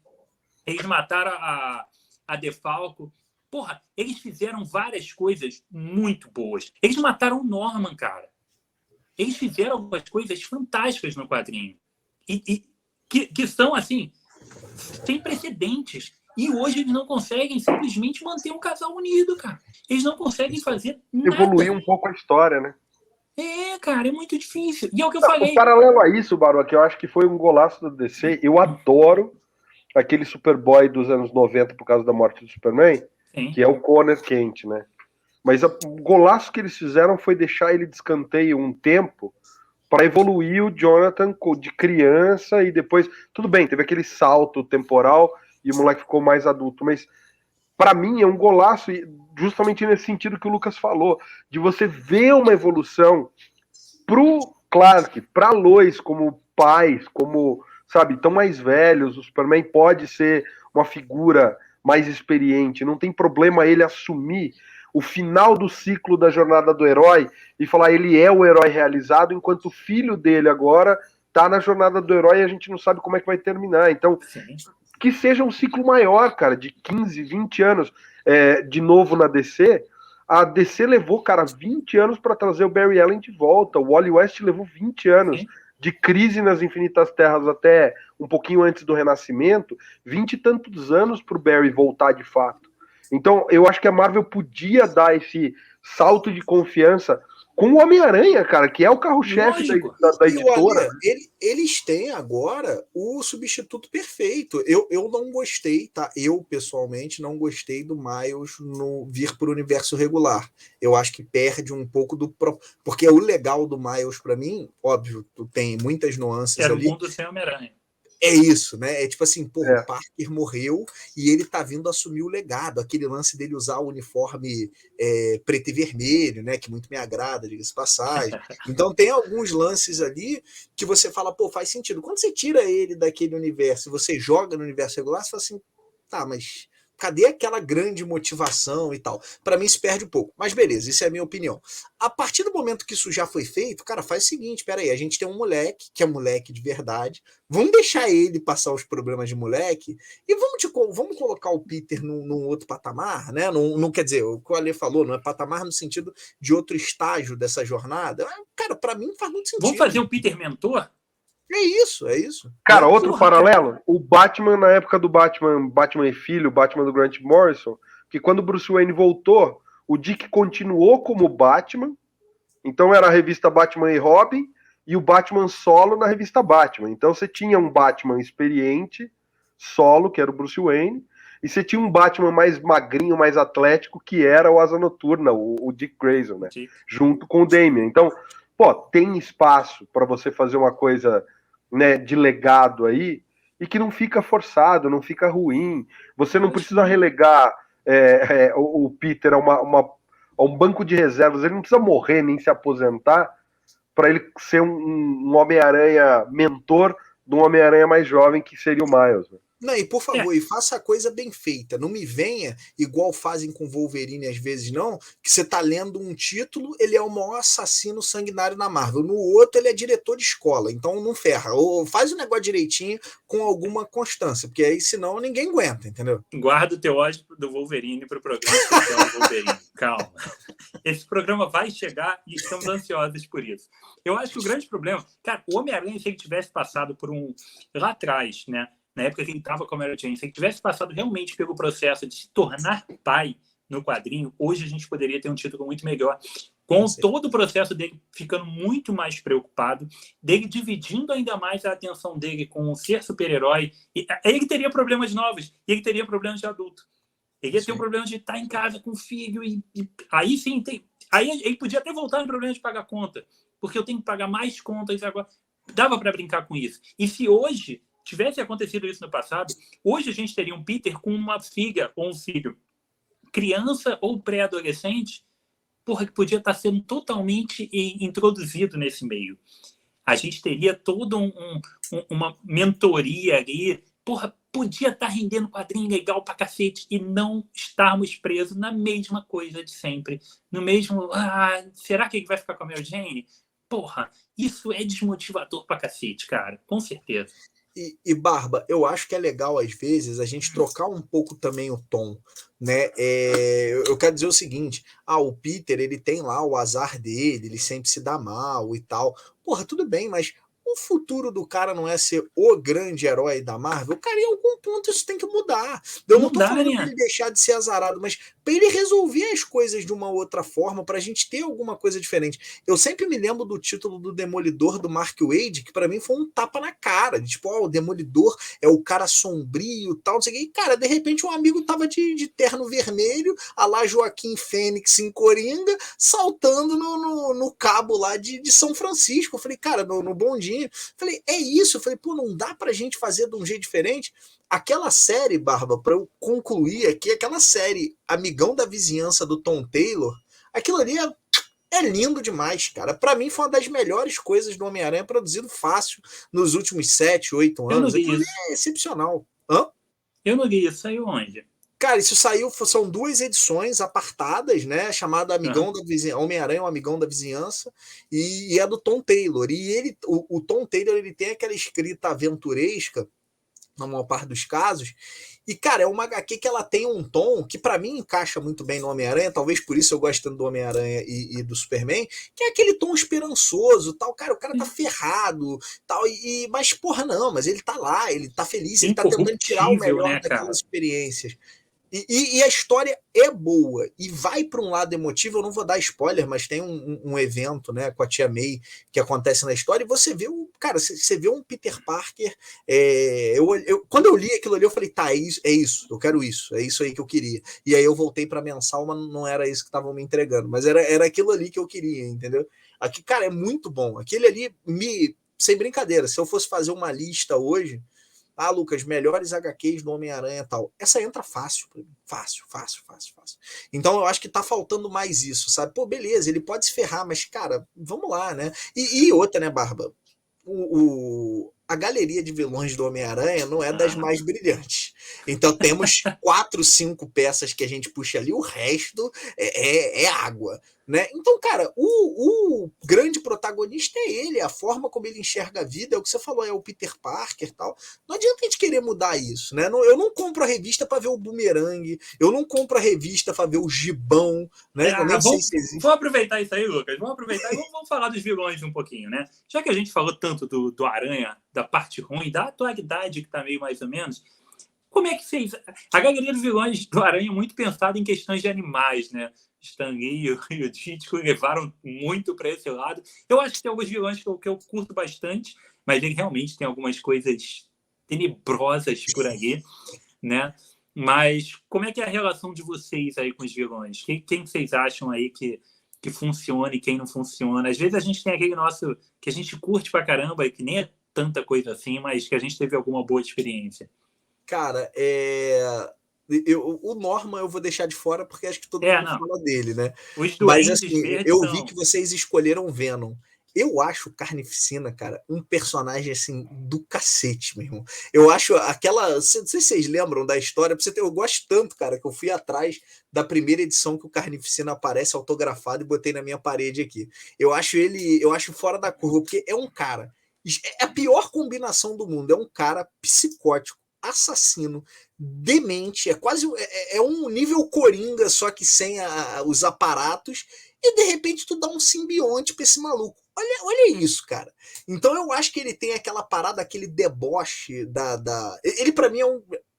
eles mataram a Defalco. Porra, eles fizeram várias coisas muito boas. Eles mataram o Norman, cara. Eles fizeram algumas coisas fantásticas no quadrinho. Que são, assim, sem precedentes. E hoje eles não conseguem simplesmente manter um casal unido, cara. Eles não conseguem fazer nada. Evoluir um pouco a história, né? Cara, é muito difícil. E é o que eu falei. O paralelo a isso, Baroque, que eu acho que foi um golaço do DC. Eu adoro aquele Superboy dos anos 90 por causa da morte do Superman, Sim. que é o Conner Kent, né? Mas o golaço que eles fizeram foi deixar ele de escanteio um tempo para evoluir o Jonathan de criança e depois... Tudo bem, teve aquele salto temporal e o moleque ficou mais adulto, mas para mim é um golaço justamente nesse sentido que o Lucas falou, de você ver uma evolução pro Clark, pra Lois como pais, como, sabe, tão mais velhos, o Superman pode ser uma figura mais experiente, não tem problema ele assumir o final do ciclo da jornada do herói e falar ele é o herói realizado, enquanto o filho dele agora tá na jornada do herói e a gente não sabe como é que vai terminar. Então, sim, que seja um ciclo maior, cara, de 15, 20 anos, de novo na DC. A DC levou, cara, 20 anos para trazer o Barry Allen de volta. O Wally West levou 20 anos. Sim. De Crise nas Infinitas Terras até um pouquinho antes do Renascimento, 20 e tantos anos para o Barry voltar de fato. Então, eu acho que a Marvel podia dar esse salto de confiança com o Homem-Aranha, cara, que é o carro-chefe da editora. Olha, eles têm agora o substituto perfeito. Eu não gostei, tá? Eu, pessoalmente, não gostei do Miles vir para o universo regular. Eu acho que perde um pouco do... Porque o legal do Miles, para mim, óbvio, tem muitas nuances ali. Era o mundo sem Homem-Aranha. É isso, né? É tipo assim, pô, o Parker morreu e ele tá vindo assumir o legado, aquele lance dele usar o uniforme preto e vermelho, né? Que muito me agrada, diga-se passagem. Então tem alguns lances ali que você fala, pô, faz sentido. Quando você tira ele daquele universo e você joga no universo regular, você fala assim, tá, mas cadê aquela grande motivação e tal? Para mim se perde um pouco. Mas beleza, isso é a minha opinião. A partir do momento que isso já foi feito, cara, faz o seguinte, peraí, a gente tem um moleque, que é moleque de verdade, vamos deixar ele passar os problemas de moleque e vamos colocar o Peter num outro patamar, né? Não quer dizer, o que o Ale falou, não é patamar no sentido de outro estágio dessa jornada. Cara, para mim faz muito sentido. Vamos fazer o Peter mentor? É isso. Cara, outro paralelo, o Batman na época do Batman e Filho, o Batman do Grant Morrison, que quando o Bruce Wayne voltou, o Dick continuou como Batman, então era a revista Batman e Robin, e o Batman solo na revista Batman. Então você tinha um Batman experiente, solo, que era o Bruce Wayne, e você tinha um Batman mais magrinho, mais atlético, que era o Asa Noturna, o Dick Grayson, né? Sim. Junto com o Damian. Então, pô, tem espaço para você fazer uma coisa, né, de legado aí, e que não fica forçado, não fica ruim. Você não precisa relegar o Peter a um banco de reservas, ele não precisa morrer nem se aposentar para ele ser um Homem-Aranha mentor de um Homem-Aranha mais jovem que seria o Miles, né? Não, e por favor, e faça a coisa bem feita. Não me venha, igual fazem com o Wolverine às vezes, não, que você tá lendo um título, ele é o maior assassino sanguinário na Marvel. No outro, ele é diretor de escola. Então não ferra. Ou faz o negócio direitinho com alguma constância, porque aí senão ninguém aguenta, entendeu? Guarda o teu ódio do Wolverine pro programa especial do Wolverine. Calma. Esse programa vai chegar e estamos ansiosos por isso. Eu acho que o grande problema... Cara, o Homem-Aranha, se ele tivesse passado por lá atrás, né? Na época que ele estava com a Mary Jane, se ele tivesse passado realmente pelo processo de se tornar pai no quadrinho, hoje a gente poderia ter um título muito melhor. Com todo o processo dele ficando muito mais preocupado, dele dividindo ainda mais a atenção dele com o ser super-herói. Ele teria problemas novos, e ele teria problemas de adulto. Ele ia ter um problema de estar em casa com o filho, e aí sim, aí ele podia até voltar no problema de pagar conta, porque eu tenho que pagar mais contas agora. Dava para brincar com isso. E se hoje tivesse acontecido isso no passado, hoje a gente teria um Peter com uma filha ou um filho, criança ou pré-adolescente, porra, que podia estar sendo totalmente introduzido nesse meio. A gente teria toda uma mentoria ali. Porra, podia estar rendendo quadrinho legal pra cacete e não estarmos presos na mesma coisa de sempre. No mesmo, será que ele vai ficar com a Mary Jane? Porra, isso é desmotivador pra cacete, cara, com certeza. E, Barba, eu acho que é legal, às vezes, a gente trocar um pouco também o tom, né? Eu quero dizer o seguinte, o Peter, ele tem lá o azar dele, ele sempre se dá mal e tal. Porra, tudo bem, mas o futuro do cara não é ser o grande herói da Marvel? Cara, em algum ponto isso tem que mudar. Eu não tô falando pra ele deixar de ser azarado, mas pra ele resolver as coisas de uma outra forma, pra gente ter alguma coisa diferente. Eu sempre me lembro do título do Demolidor do Mark Waid, que pra mim foi um tapa na cara. De, tipo, o Demolidor é o cara sombrio e tal, não sei o que. E, cara, de repente um amigo tava de terno vermelho, a lá Joaquim Fênix em Coringa, saltando no cabo lá de São Francisco. Eu falei, cara, no bondinho. Falei, é isso. Eu falei, pô, não dá pra gente fazer de um jeito diferente? Aquela série, Barba, pra eu concluir aqui, aquela série Amigão da Vizinhança do Tom Taylor, aquilo ali é lindo demais, cara. Pra mim foi uma das melhores coisas do Homem-Aranha produzido fácil nos últimos 7, 8 anos. Aquilo ali é excepcional. Eu não li isso. Saiu onde? Cara, isso saiu, são 2 edições apartadas, né? Chamada Amigão da Vizinhança, Homem-Aranha, o Amigão da Vizinhança, e é do Tom Taylor. E ele, o Tom Taylor, ele tem aquela escrita aventuresca, na maior parte dos casos, e, cara, é uma HQ que ela tem um tom que para mim encaixa muito bem no Homem-Aranha, talvez por isso eu gosto tanto do Homem-Aranha e do Superman, que é aquele tom esperançoso, tal, cara, o cara tá ferrado, tal, mas, porra, não, mas ele tá lá, ele tá feliz, ele tá tentando tirar o melhor, né, daquelas experiências. E a história é boa e vai para um lado emotivo. Eu não vou dar spoiler, mas tem um evento, né, com a Tia May que acontece na história e você vê você vê um Peter Parker. Quando eu li aquilo ali, eu falei, tá, é isso, eu quero isso, é isso aí que eu queria. E aí eu voltei para mensal, mas não era isso que estavam me entregando, mas era aquilo ali que eu queria, entendeu? Aqui, cara, é muito bom. Aquele ali, sem brincadeira, se eu fosse fazer uma lista hoje. Lucas, melhores HQs do Homem-Aranha e tal. Essa entra fácil pra mim. Fácil. Então eu acho que tá faltando mais isso, sabe? Pô, beleza, ele pode se ferrar, mas, cara, vamos lá, né? E outra, né, Barba? A galeria de vilões do Homem-Aranha não é das mais brilhantes. Então temos 4, 5 peças que a gente puxa ali, o resto é água. Né? Então, cara, o grande protagonista é ele, a forma como ele enxerga a vida, é o que você falou, é o Peter Parker e tal. Não adianta a gente querer mudar isso, né? Eu não compro a revista para ver o Boomerang, eu não compro a revista para ver o Gibão, né? Eu nem sei se existe. Vamos aproveitar isso aí, Lucas. Vamos aproveitar e vamos falar dos vilões um pouquinho, né? Já que a gente falou tanto do Aranha, da parte ruim, da atualidade que tá meio mais ou menos, como é que fez? A galeria dos vilões do Aranha é muito pensada em questões de animais, né? Stan Lee e o Ditko levaram muito para esse lado. Eu acho que tem alguns vilões que eu curto bastante, mas ele realmente tem algumas coisas tenebrosas por ali, né? Mas como é que é a relação de vocês aí com os vilões? Quem vocês acham aí que funciona e quem não funciona? Às vezes a gente tem aquele nosso que a gente curte pra caramba, que nem é tanta coisa assim, mas que a gente teve alguma boa experiência. Cara, o Norman eu vou deixar de fora porque acho que todo mundo fala dele, né? Mas assim, eu vi que vocês escolheram Venom. Eu acho Carnificina, cara, um personagem assim do cacete, meu irmão. Eu acho aquela. Não sei se vocês lembram da história. Eu gosto tanto, cara, que eu fui atrás da primeira edição que o Carnificina aparece autografado e botei na minha parede aqui. Eu acho fora da curva, porque é um cara. É a pior combinação do mundo. É um cara psicótico, assassino, demente, quase um nível Coringa, só que sem os aparatos, e de repente tu dá um simbionte pra esse maluco. Olha isso, cara. Então eu acho que ele tem aquela parada, aquele deboche ele para mim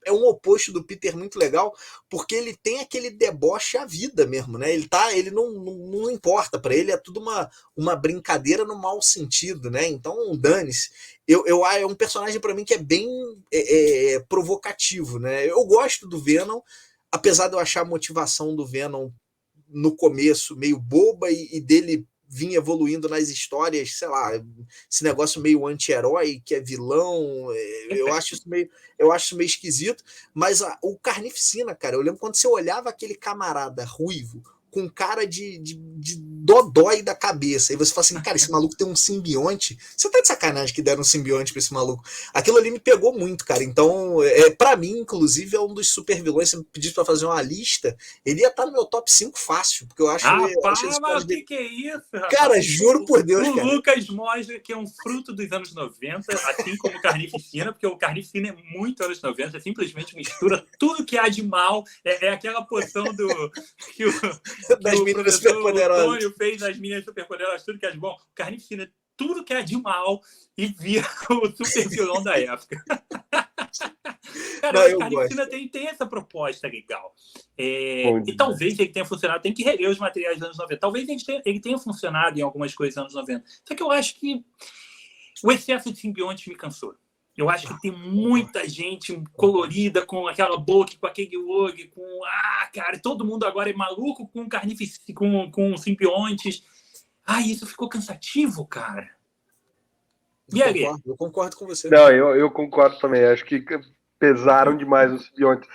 é um oposto do Peter muito legal, porque ele tem aquele deboche à vida mesmo, né? Ele não importa, para ele é tudo uma brincadeira no mau sentido, né? Então, dane-se. É um personagem para mim que é bem provocativo, né? Eu gosto do Venom, apesar de eu achar a motivação do Venom no começo meio boba e dele vinha evoluindo nas histórias, sei lá, esse negócio meio anti-herói, que é vilão, eu acho isso meio esquisito, mas o Carnificina, cara, eu lembro quando você olhava aquele camarada ruivo, com cara de dodói da cabeça. E você fala assim, cara, esse maluco tem um simbionte. Você tá de sacanagem que deram um simbionte pra esse maluco. Aquilo ali me pegou muito, cara. Então, pra mim, inclusive, é um dos super vilões. Se me pedisse pra fazer uma lista, ele ia estar no meu top 5 fácil, porque eu acho... Rapaz, mas o que é isso, rapaz? Cara, juro por Deus, o cara. Lucas mostra que é um fruto dos anos 90, assim como o Carnificina, porque o Carnificina é muito anos 90, simplesmente mistura tudo que há de mal. É aquela poção que das o meninas professor superpoderosas. Antônio fez das meninas superpoderosas, tudo que é de bom. O Carnificina é tudo que é de mal e vira o super vilão da época. Cara, Não, o eu Carnificina gosto. tem essa proposta legal. E talvez ele tenha funcionado, tem que reler os materiais dos anos 90. Talvez ele tenha funcionado em algumas coisas dos anos 90. Só que eu acho que o excesso de simbiontes me cansou. Eu acho que tem muita gente colorida com aquela boca, com aquele olho, com... cara, todo mundo agora é maluco com com simbiontes. Isso ficou cansativo, cara. Eu concordo com você. Não, eu concordo também. Acho que pesaram demais os simbiontes.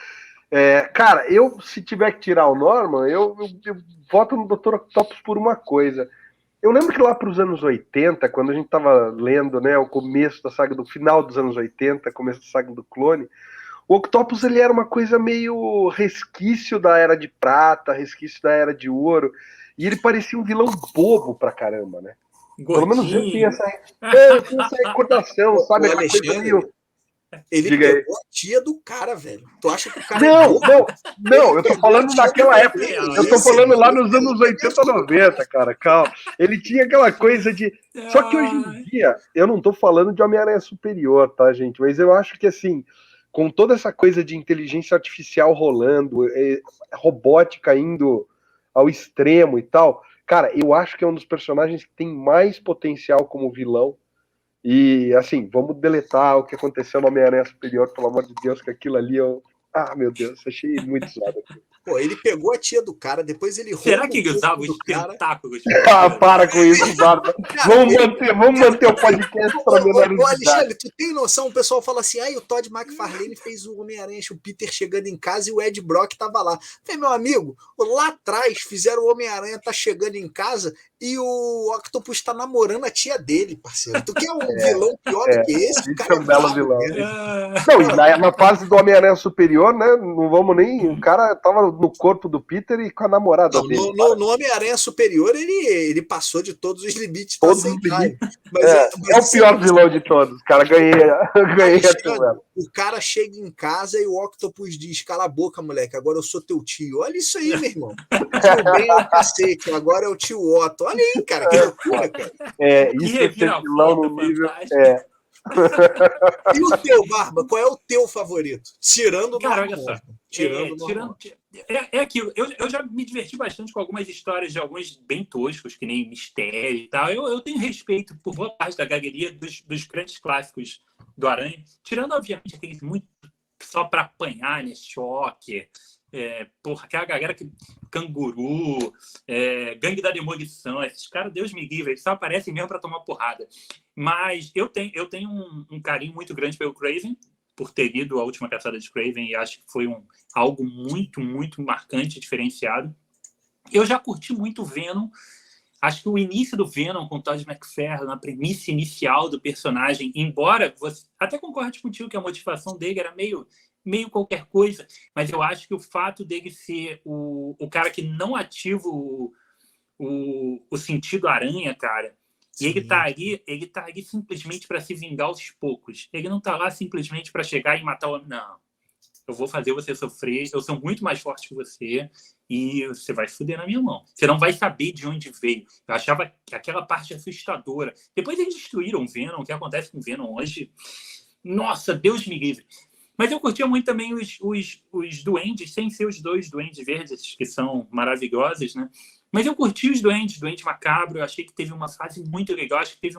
Cara, se tiver que tirar o Norman, eu voto no Dr. Octopus por uma coisa. Eu lembro que lá para os anos 80, quando a gente estava lendo, né, o começo da saga do final dos anos 80, começo da saga do Clone, o Octopus ele era uma coisa meio resquício da Era de Prata, resquício da Era de Ouro, e ele parecia um vilão bobo pra caramba, né? Gordinho. Pelo menos eu tinha essa recordação, sabe? O Aquela coisa meio... Ele Diga pegou a tia do cara, velho. Tu acha que o cara Não, eu tô falando naquela época. Eu tô falando lá nos anos 80, 90, cara, calma. Ele tinha aquela coisa de... Só que hoje em dia, eu não tô falando de Homem-Aranha Superior, tá, gente? Mas eu acho que, assim, com toda essa coisa de inteligência artificial rolando, robótica indo ao extremo e tal, cara, eu acho que é um dos personagens que tem mais potencial como vilão. E, assim, vamos deletar o que aconteceu no Homem-Aranha Superior, pelo amor de Deus, que aquilo ali eu... meu Deus, achei muito zoado. Pô, ele pegou a tia do cara, depois ele Será que ele usava os tentáculos? Para com isso, Barba. Vamos manter o podcast para menores de idade. Alexandre, tu tem noção? O pessoal fala assim, o Todd McFarlane fez o Homem-Aranha, o Peter chegando em casa e o Ed Brock tava lá. Falei, meu amigo, lá atrás fizeram o Homem-Aranha tá chegando em casa e o Octopus tá namorando a tia dele, parceiro. Tu quer um vilão pior do que esse? O cara é um belo vilão. Não, e na fase do Homem-Aranha Superior, né? Não vamos nem... O cara tava no corpo do Peter e com a namorada dele. No Homem-Aranha Superior, ele passou de todos os limites. Todos os limites. É o pior vilão de todos, cara. Ganhei o cara chega em casa e o Octopus diz, cala a boca, moleque, agora eu sou teu tio. Olha isso aí, meu irmão. Tio bem é o cacete, agora é o tio Otto. Olha aí, cara, que loucura, cara. Isso é ser vilão no nível... E o teu, Barba? Qual é o teu favorito? Tirando o Cara, olha só. Tirando aquilo. Eu já me diverti bastante com algumas histórias de alguns bem toscos, que nem Mistério e tal. Eu tenho respeito por boa parte da galeria dos grandes clássicos do Aranha. Tirando, obviamente, aqueles muito só para apanhar, né? Choque. Aquela galera que... Canguru, Gangue da Demolição, esses caras, Deus me livre, eles só aparecem mesmo para tomar porrada. Mas eu tenho um carinho muito grande pelo Kraven, por ter lido A Última Caçada de Kraven, e acho que foi algo muito, muito marcante, diferenciado. Eu já curti muito o Venom. Acho que o início do Venom com o Todd McFarlane, na premissa inicial do personagem, embora você até concorde contigo que a motivação dele era meio qualquer coisa, mas eu acho que o fato dele ser o cara que não ativa o sentido aranha, cara, e ele tá ali simplesmente para se vingar aos poucos. Ele não tá lá simplesmente para chegar e matar o homem. Não. Eu vou fazer você sofrer, eu sou muito mais forte que você e você vai se fuder na minha mão. Você não vai saber de onde veio. Eu achava aquela parte assustadora. Depois eles destruíram o Venom, o que acontece com o Venom hoje. Nossa, Deus me livre. Mas eu curtia muito também os duendes, sem ser os dois duendes verdes, que são maravilhosos, né? Mas eu curti os duendes, Duende Macabro, eu achei que teve uma fase muito legal, acho que teve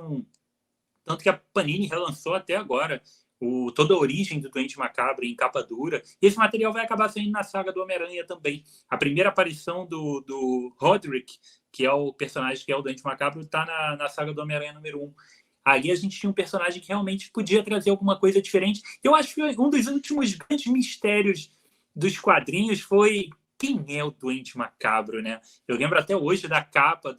tanto que a Panini relançou até agora toda a origem do Duende Macabro em capa dura. E esse material vai acabar saindo na saga do Homem-Aranha também. A primeira aparição do Roderick, que é o personagem que é o Duende Macabro, está na saga do Homem-Aranha número 1. Ali a gente tinha um personagem que realmente podia trazer alguma coisa diferente. Eu acho que um dos últimos grandes mistérios dos quadrinhos foi quem é o Doente Macabro, né? Eu lembro até hoje da capa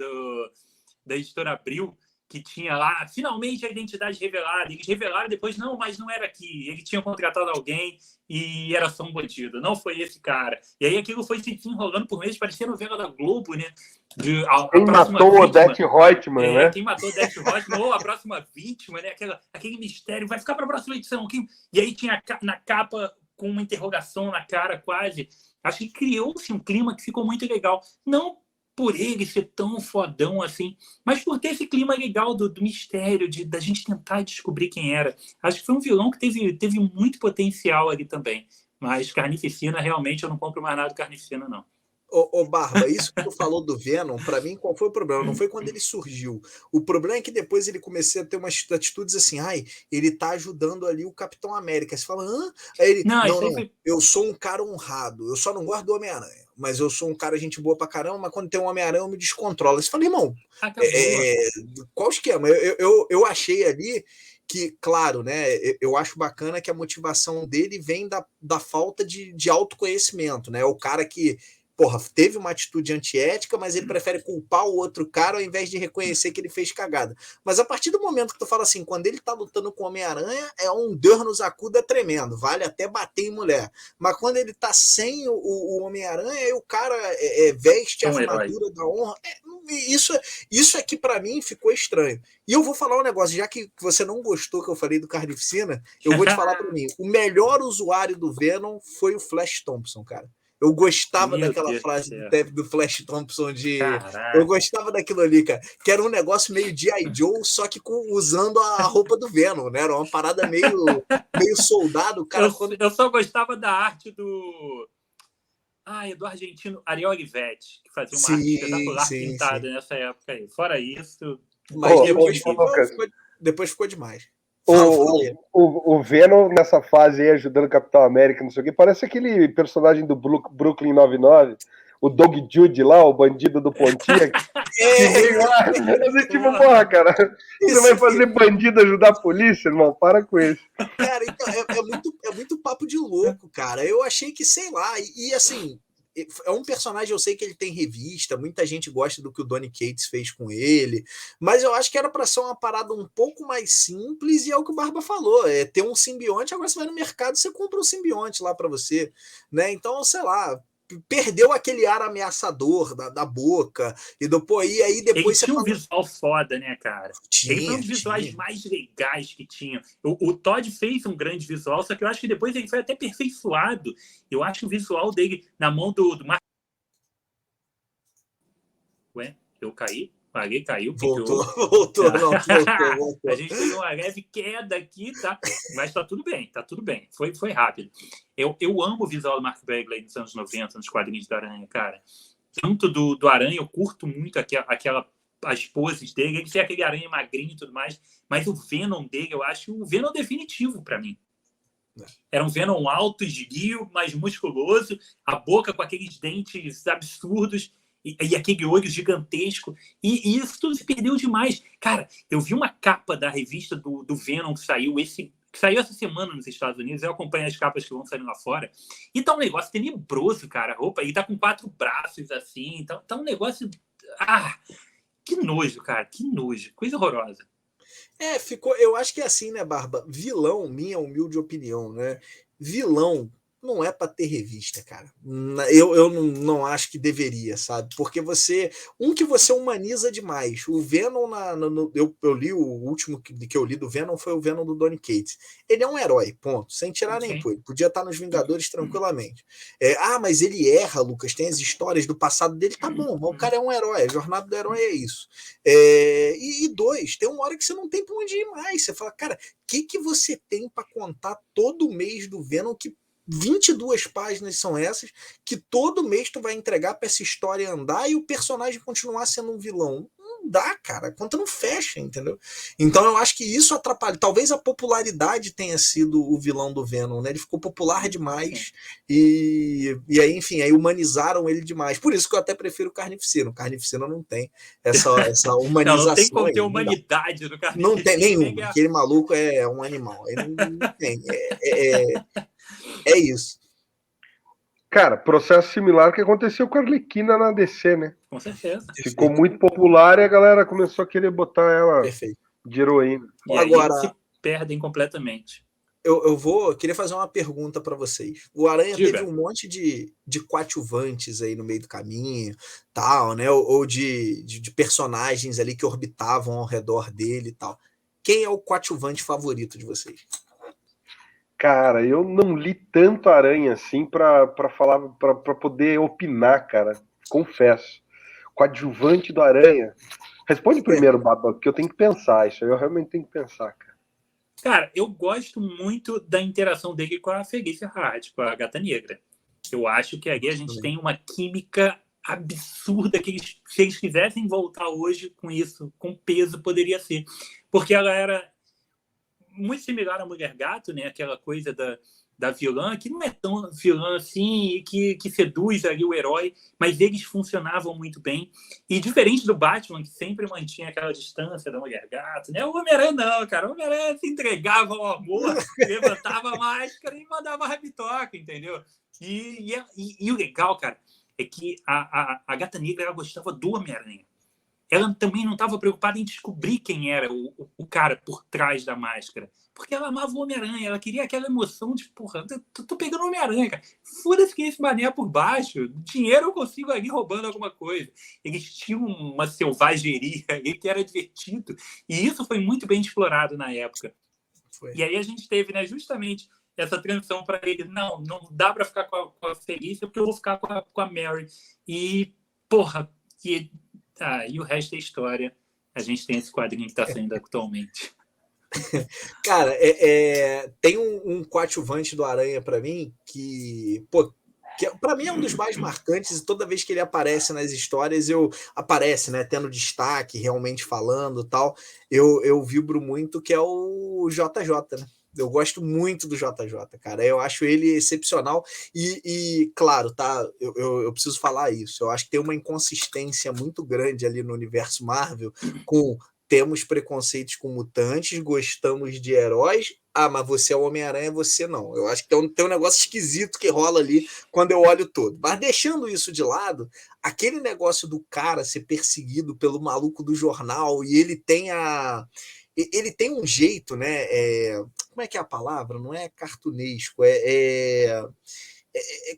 da editora Abril, que tinha lá, finalmente, a identidade revelada. Eles revelaram depois, não, mas não era aqui. Ele tinha contratado alguém e era só um bandido. Não foi esse cara. E aí aquilo foi se enrolando por meses, parecia novela da Globo, né? Quem matou o Odete Roitman, né? Quem matou o Odete Roitman, ou a próxima vítima, né? Aquele mistério, vai ficar para a próxima edição. E aí tinha na capa com uma interrogação na cara, quase. Acho que criou-se um clima que ficou muito legal. Não por ele ser tão fodão assim, mas por ter esse clima legal do mistério, da gente tentar descobrir quem era. Acho que foi um vilão que teve muito potencial ali também. Mas Carnificina, realmente, eu não compro mais nada do Carnificina, não. Ô, Barba, isso que tu falou do Venom, pra mim, qual foi o problema? Não foi quando ele surgiu. O problema é que depois ele começou a ter umas atitudes assim, ele tá ajudando ali o Capitão América. Você fala, hã? Aí ele, não, eu sou um cara honrado, eu só não gosto do Homem-Aranha, mas eu sou um cara gente boa pra caramba, mas quando tem um Homem-Aranha eu me descontrolo. Você fala, irmão, qual o esquema? Eu achei ali que, claro, né, eu acho bacana que a motivação dele vem da falta de autoconhecimento, né? O cara que teve uma atitude antiética, mas ele prefere culpar o outro cara ao invés de reconhecer que ele fez cagada. Mas a partir do momento que tu fala assim, quando ele tá lutando com o Homem-Aranha, é um Deus nos acuda tremendo, vale até bater em mulher. Mas quando ele tá sem o Homem-Aranha, aí o cara veste a armadura da honra. Isso é que pra mim ficou estranho. E eu vou falar um negócio, já que você não gostou que eu falei do Carnificina, eu vou te falar pra mim, o melhor usuário do Venom foi o Flash Thompson, cara. Eu gostava daquela frase do Flash Thompson eu gostava daquilo ali, cara. Que era um negócio meio G.I. Joe, só que usando a roupa do Venom, né? Era uma parada meio soldado. Cara, eu só gostava da arte do argentino Ariel Olivetti, que fazia uma arte espetacular pintada nessa época aí. Fora isso... Mas depois ficou demais. O Venom nessa fase aí, ajudando o Capitão América, não sei o que, parece aquele personagem do Brooklyn 99, o Doug Jude lá, o bandido do Pontiac. Tipo, porra, cara, você vai fazer bandido ajudar a polícia, irmão? Para com isso. Cara, então, é muito papo de louco, cara. Eu achei que, sei lá, e assim... É um personagem, eu sei que ele tem revista, muita gente gosta do que o Donny Cates fez com ele, mas eu acho que era para ser uma parada um pouco mais simples, e é o que o Barba falou, ter um simbionte, agora você vai no mercado, você compra um simbionte lá para você, né? Então, sei lá, perdeu aquele ar ameaçador da boca, e aí depois ele tinha um visual foda, né, cara? Ele foi um dos visuais mais legais que tinha. O Todd fez um grande visual, só que eu acho que depois ele foi até aperfeiçoado. Eu acho o visual dele na mão do Mark... Ué, eu caí? Paguei, caiu. Voltou. A gente teve uma leve queda aqui, tá? Mas tá tudo bem. Foi rápido. Eu amo o visual do Mark Bagley dos anos 90, nos quadrinhos da Aranha, cara. Tanto do Aranha, eu curto muito as poses dele. Ele tem aquele aranha magrinho e tudo mais, mas o Venom dele, eu acho o Venom definitivo para mim. Era um Venom alto, esguio, mais musculoso, a boca com aqueles dentes absurdos e aquele olho gigantesco. E isso tudo se perdeu demais. Cara, eu vi uma capa da revista do Venom que saiu essa semana nos Estados Unidos. Eu acompanho as capas que vão saindo lá fora. E tá um negócio tenebroso, cara. A roupa. E tá com 4 braços assim. Então, tá um negócio... que nojo, cara. Que nojo. Coisa horrorosa. Ficou... Eu acho que é assim, né, Barba? Vilão, minha humilde opinião, né? Vilão não é para ter revista, cara. Eu não acho que deveria, sabe? Porque você humaniza demais. O Venom, eu li o último que eu li do Venom foi o Venom do Donny Cates. Ele é um herói, ponto. Sem tirar nem pôr. Ele podia estar nos Vingadores tranquilamente. Mas ele erra, Lucas. Tem as histórias do passado dele. Tá bom, mas o cara é um herói. A jornada do herói é isso. E 2, tem uma hora que você não tem pra onde ir mais. Você fala, cara, o que você tem para contar todo mês do Venom que 22 páginas são essas, que todo mês tu vai entregar para essa história andar e o personagem continuar sendo um vilão? Não dá, cara. A conta não fecha, entendeu? Então eu acho que isso atrapalha. Talvez a popularidade tenha sido o vilão do Venom, né? Ele ficou popular demais e aí, enfim, aí humanizaram ele demais. Por isso que eu até prefiro o Carnificina. O Carnificina não tem essa humanização. Não tem como ter humanidade no Carnificina. Não tem nenhuma. Aquele maluco é um animal. Ele não tem. É isso. Cara, processo similar que aconteceu com a Arlequina na DC, né? Com certeza. Ficou muito popular e a galera começou a querer botar ela Perfeito. de heroína. E Agora, aí se perdem completamente. queria fazer uma pergunta para vocês. O Aranha Diga. teve um monte de coadjuvantes aí no meio do caminho, tal, né? Ou de personagens ali que orbitavam ao redor dele e tal. Quem é o coadjuvante favorito de vocês? Cara, eu não li tanto Aranha assim pra falar, pra poder opinar, cara. Confesso. Coadjuvante do Aranha. Responde primeiro, Baba, porque eu tenho que pensar. Isso aí eu realmente tenho que pensar, cara. Cara, eu gosto muito da interação dele com a Felicia Hart, com a Gata Negra. Eu acho que ali a gente tem uma química absurda que se eles quisessem voltar hoje com isso, com peso, poderia ser. Porque ela era muito similar à Mulher Gato, né? Aquela coisa da vilã, que não é tão vilã assim, e que seduz ali o herói, mas eles funcionavam muito bem. E diferente do Batman, que sempre mantinha aquela distância da Mulher Gato, né? O Homem-Aranha não, cara. O Homem-Aranha se entregava ao amor, levantava a máscara e mandava a bitoca, entendeu? E o legal, cara, é que a Gata Negra ela gostava do Homem-Aranha. Ela também não estava preocupada em descobrir quem era o cara por trás da máscara. Porque ela amava o Homem-Aranha. Ela queria aquela emoção de, porra, tô pegando o Homem-Aranha, cara. Foda-se quem esse mané por baixo. Dinheiro eu consigo ali roubando alguma coisa. Eles tinham uma selvageria ali que era divertido. E isso foi muito bem explorado na época. Foi. E aí a gente teve, né, justamente essa transição para ele. Não dá para ficar com a Felícia, porque eu vou ficar com a Mary. E, porra, e o resto é história. A gente tem esse quadrinho que está saindo atualmente. Cara, tem um coadjuvante do Aranha para mim que para mim é um dos mais marcantes, e toda vez que ele aparece nas histórias, aparece, né, tendo destaque, realmente falando, tal, eu vibro muito, que é o JJ, né? Eu gosto muito do JJ, cara. Eu acho ele excepcional e claro, tá? Eu preciso falar isso. Eu acho que tem uma inconsistência muito grande ali no universo Marvel com temos preconceitos com mutantes, gostamos de heróis. Ah, mas você é o Homem-Aranha, você não. Eu acho que tem um negócio esquisito que rola ali quando eu olho todo. Mas deixando isso de lado, aquele negócio do cara ser perseguido pelo maluco do jornal e ele tem um jeito, né? Como é que é a palavra? Não é cartunesco,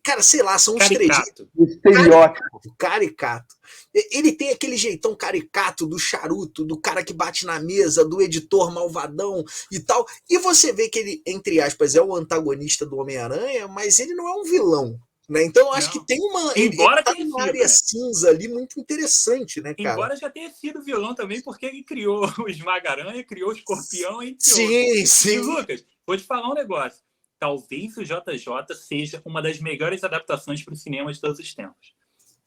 cara, sei lá, são uns trejeitos. Caricato. Ele tem aquele jeitão caricato do charuto, do cara que bate na mesa, do editor malvadão e tal. E você vê que ele, entre aspas, é o antagonista do Homem-Aranha, mas ele não é um vilão. Né? Então eu acho que tem uma. Embora ele tá tenha numa sido, área né? cinza ali muito interessante, né, cara? Embora já tenha sido vilão também, porque ele criou o Esmaga-Aranha, criou o Escorpião, entre outros. Sim. E, Lucas, vou te falar um negócio. Talvez o JJ seja uma das melhores adaptações para o cinema de todos os tempos.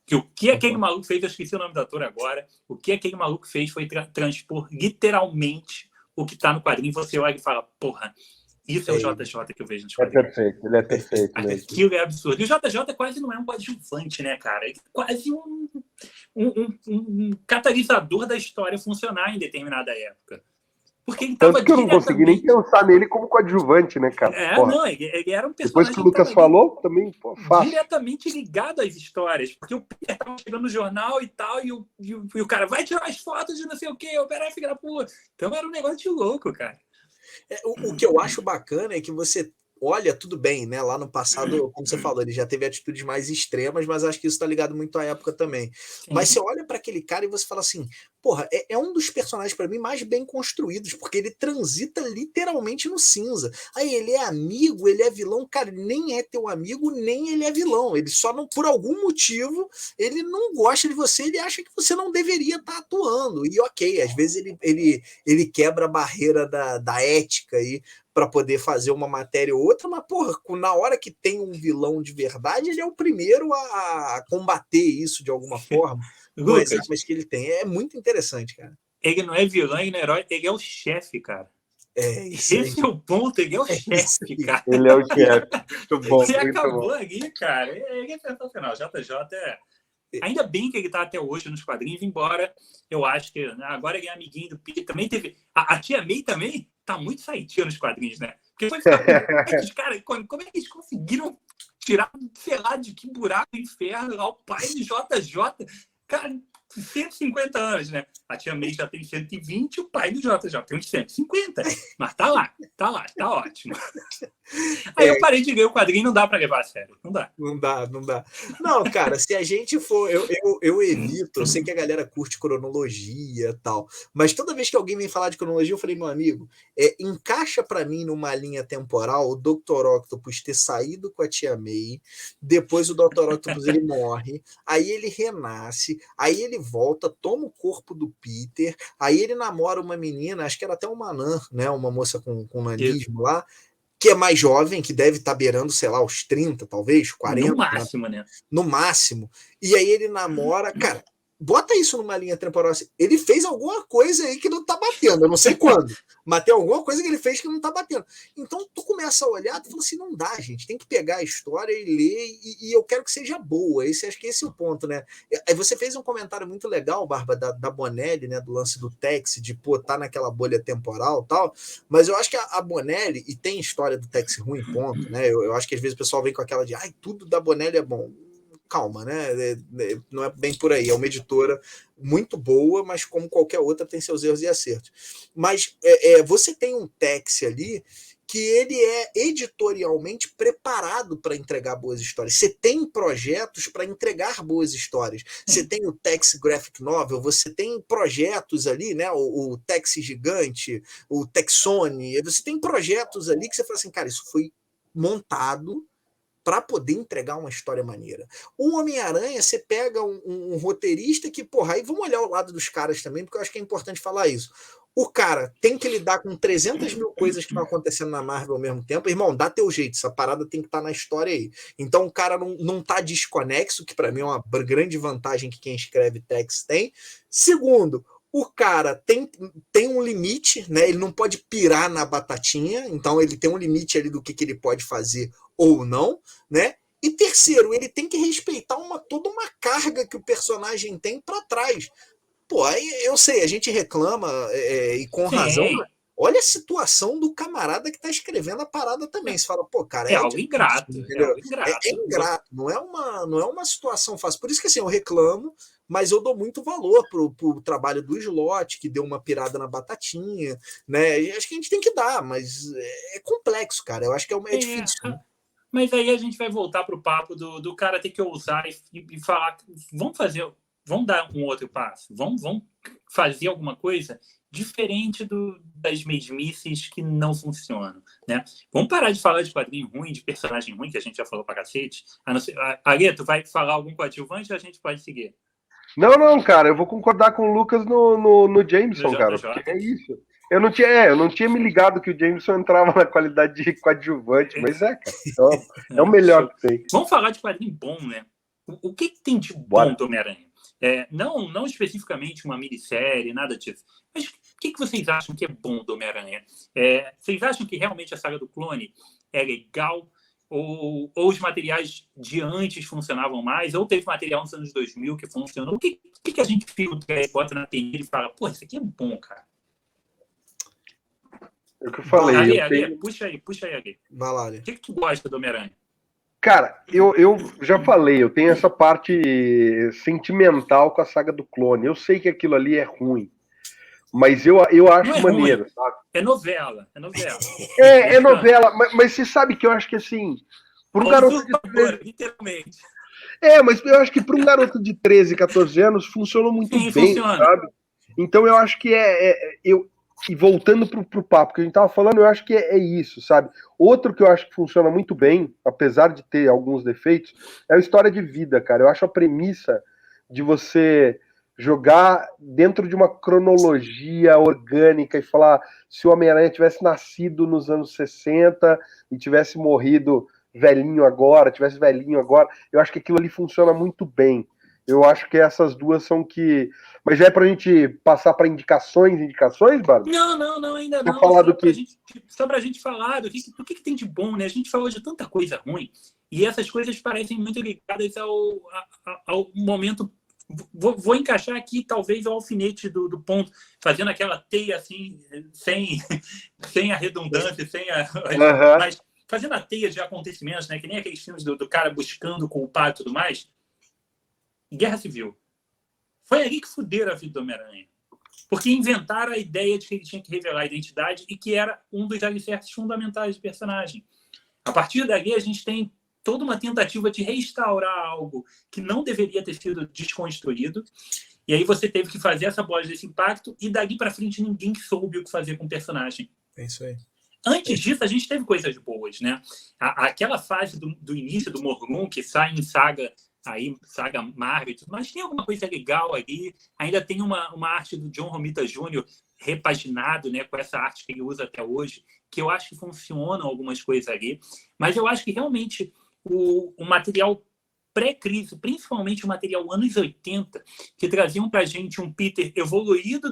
Que o que aquele maluco fez, eu esqueci o nome do ator agora, o que aquele maluco fez foi transpor literalmente o que está no quadrinho. Você olha e fala, porra, isso é o JJ que eu vejo nos quadrinhos. É perfeito, ele é perfeito mesmo. Aquilo é absurdo. E o JJ quase não é um coadjuvante, né, cara? É quase um catalisador da história funcionar em determinada época. Porque ele tanto que eu não consegui nem pensar nele como coadjuvante, né, cara? Não, ele era um personagem. Depois que o Lucas falou, também, fácil. Diretamente ligado às histórias. Porque o Peter tava chegando no jornal e tal, e o cara vai tirar as fotos de não sei o quê, operar filha da puta. Então era um negócio de louco, cara. O que eu acho bacana é que você olha, tudo bem, né? Lá no passado, como você falou, ele já teve atitudes mais extremas, mas acho que isso tá ligado muito à época também. Sim. Mas você olha para aquele cara e você fala assim, porra, é um dos personagens para mim mais bem construídos, porque ele transita literalmente no cinza. Aí ele é amigo, ele é vilão, cara, nem é teu amigo, nem ele é vilão. Ele só não, por algum motivo, ele não gosta de você, ele acha que você não deveria estar atuando. E ok, às vezes ele quebra a barreira da ética aí, para poder fazer uma matéria ou outra, mas, porra, na hora que tem um vilão de verdade, ele é o primeiro a combater isso de alguma forma, com as armas que ele tem. É muito interessante, cara. Ele não é vilão, ele não é herói, ele é o chefe, cara. Esse é o ponto, ele é o chefe, cara. Ele é o chefe. Muito bom. Ele muito acabou bom. ali, cara. Ele é sensacional. JJ ainda bem que ele tá até hoje nos quadrinhos, embora eu acho que agora ele é amiguinho do Peter. Também teve. A tia May também tá muito saitinha nos quadrinhos, né? Porque foi ficar cara, como é que eles conseguiram tirado, sei lá, de que buraco do inferno, lá o pai de JJ. Cara, 150 anos, né? A tia May já tem 120, o pai do JJ tem uns 150. Mas tá lá, tá ótimo. Aí eu parei de ler o quadrinho, não dá pra levar a sério. Não dá. Não dá, não dá. Não, cara, se a gente for. Eu evito, eu sei que a galera curte cronologia e tal, mas toda vez que alguém vem falar de cronologia, eu falei, meu amigo, encaixa pra mim numa linha temporal o Dr. Octopus ter saído com a tia May, depois o Dr. Octopus ele morre, aí ele renasce, aí ele volta, toma o corpo do Peter, aí ele namora uma menina, acho que era até uma anã, né? Uma moça com nanismo lá, que é mais jovem, que deve estar beirando, sei lá, os 30, talvez, 40. No máximo, né? No máximo. E aí ele namora. Cara, bota isso numa linha temporal assim. Ele fez alguma coisa aí que não tá batendo, eu não sei quando, mas tem alguma coisa que ele fez que não tá batendo. Então tu começa a olhar, tu fala assim, não dá, gente, tem que pegar a história e ler, e eu quero que seja boa. Acho que esse é o ponto, né? Aí você fez um comentário muito legal, Barba, da Bonelli, né, do lance do Tex, de pô, tá naquela bolha temporal e tal, mas eu acho que a Bonelli, e tem história do Tex ruim, ponto, né? Eu acho que às vezes o pessoal vem com aquela de, ai, tudo da Bonelli é bom. Calma, né? Não é bem por aí. É uma editora muito boa, mas como qualquer outra tem seus erros e acertos. Mas você tem um Tex ali que ele é editorialmente preparado para entregar boas histórias. Você tem projetos para entregar boas histórias. Você tem o Tex Graphic Novel, você tem projetos ali, né? O Tex Gigante, o Texone. Você tem projetos ali que você fala assim, cara, isso foi montado para poder entregar uma história maneira. O Homem-Aranha, você pega um roteirista que, porra, aí vamos olhar o lado dos caras também, porque eu acho que é importante falar isso. O cara tem que lidar com 300 mil coisas que estão acontecendo na Marvel ao mesmo tempo. Irmão, dá teu jeito, essa parada tem que estar na história aí. Então o cara não tá desconexo, que para mim é uma grande vantagem que quem escreve Tex tem. Segundo, o cara tem um limite, né? Ele não pode pirar na batatinha, então ele tem um limite ali do que ele pode fazer ou não, né? E terceiro, ele tem que respeitar toda uma carga que o personagem tem para trás. Pô, aí eu sei, a gente reclama e com razão, né? Olha a situação do camarada que tá escrevendo a parada também. Você fala, pô, cara, é algo ingrato. É ingrato, não é uma situação fácil. Por isso que assim, eu reclamo, mas eu dou muito valor pro trabalho do Slott, que deu uma pirada na batatinha, né? E acho que a gente tem que dar, mas é complexo, cara. Eu acho que é difícil. Né? Mas aí a gente vai voltar pro papo do cara ter que ousar e falar, vamos dar um outro passo, vamos fazer alguma coisa diferente das mesmices que não funcionam, né? Vamos parar de falar de quadrinho ruim, de personagem ruim, que a gente já falou pra cacete. Agueto, vai falar algum coadjuvante ou a gente pode seguir? Não, cara, eu vou concordar com o Lucas no Jameson, cara, porque é isso. Eu não tinha me ligado que o Jameson entrava na qualidade de coadjuvante, mas cara, é o melhor que tem. Vamos falar de quadrinho bom, né? O que tem de bom do Homem-Aranha? Não especificamente uma minissérie, nada disso. Mas o que vocês acham que é bom do Homem-Aranha? Vocês acham que realmente a saga do clone é legal? Ou os materiais de antes funcionavam mais? Ou teve material nos anos 2000 que funcionou? O que a gente filtra e bota na peneira e fala, pô, isso aqui é bom, cara? É o que eu falei. Ale, puxa aí, Ale. Vai lá, Ale. O que tu gosta do Homem-Aranha? Cara, eu já falei, eu tenho essa parte sentimental com a saga do clone. Eu sei que aquilo ali é ruim, mas eu acho maneiro, ruim. Sabe? É novela. É novela, mas você sabe que eu acho que assim, por um garoto de 13... literalmente. Mas eu acho que para um garoto de 13, 14 anos funcionou muito bem, sabe? Então eu acho que e voltando pro papo que a gente tava falando, eu acho que é isso, sabe? Outro que eu acho que funciona muito bem, apesar de ter alguns defeitos, é a história de vida, cara. Eu acho a premissa de você jogar dentro de uma cronologia orgânica e falar se o Homem-Aranha tivesse nascido nos anos 60 e tivesse morrido velhinho agora, eu acho que aquilo ali funciona muito bem. Eu acho que essas duas são que... Mas já é pra gente passar para indicações, Bárbara? Não, ainda não. Falar só pra gente falar do que tem de bom, né? A gente falou de tanta coisa ruim e essas coisas parecem muito ligadas ao momento. Vou encaixar aqui, talvez, o alfinete do ponto, fazendo aquela teia assim, sem a redundância, mas fazendo a teia de acontecimentos, né? Que nem aqueles filmes do cara buscando o culpado e tudo mais. Guerra Civil. Foi ali que fuderam a vida do Homem-Aranha. Porque inventaram a ideia de que ele tinha que revelar a identidade e que era um dos alicerces fundamentais do personagem. A partir dali, a gente tem toda uma tentativa de restaurar algo que não deveria ter sido desconstruído. E aí você teve que fazer essa bola desse impacto e dali para frente ninguém soube o que fazer com o personagem. É isso aí. Antes disso, a gente teve coisas boas, né? Aquela fase do início do Morgul, que sai em saga Marvel, mas tem alguma coisa legal ali. Ainda tem uma arte do John Romita Jr. repaginado, né, com essa arte que ele usa até hoje, que eu acho que funcionam algumas coisas ali. Mas eu acho que realmente o material pré-crise, principalmente o material anos 80, que traziam para a gente um Peter evoluído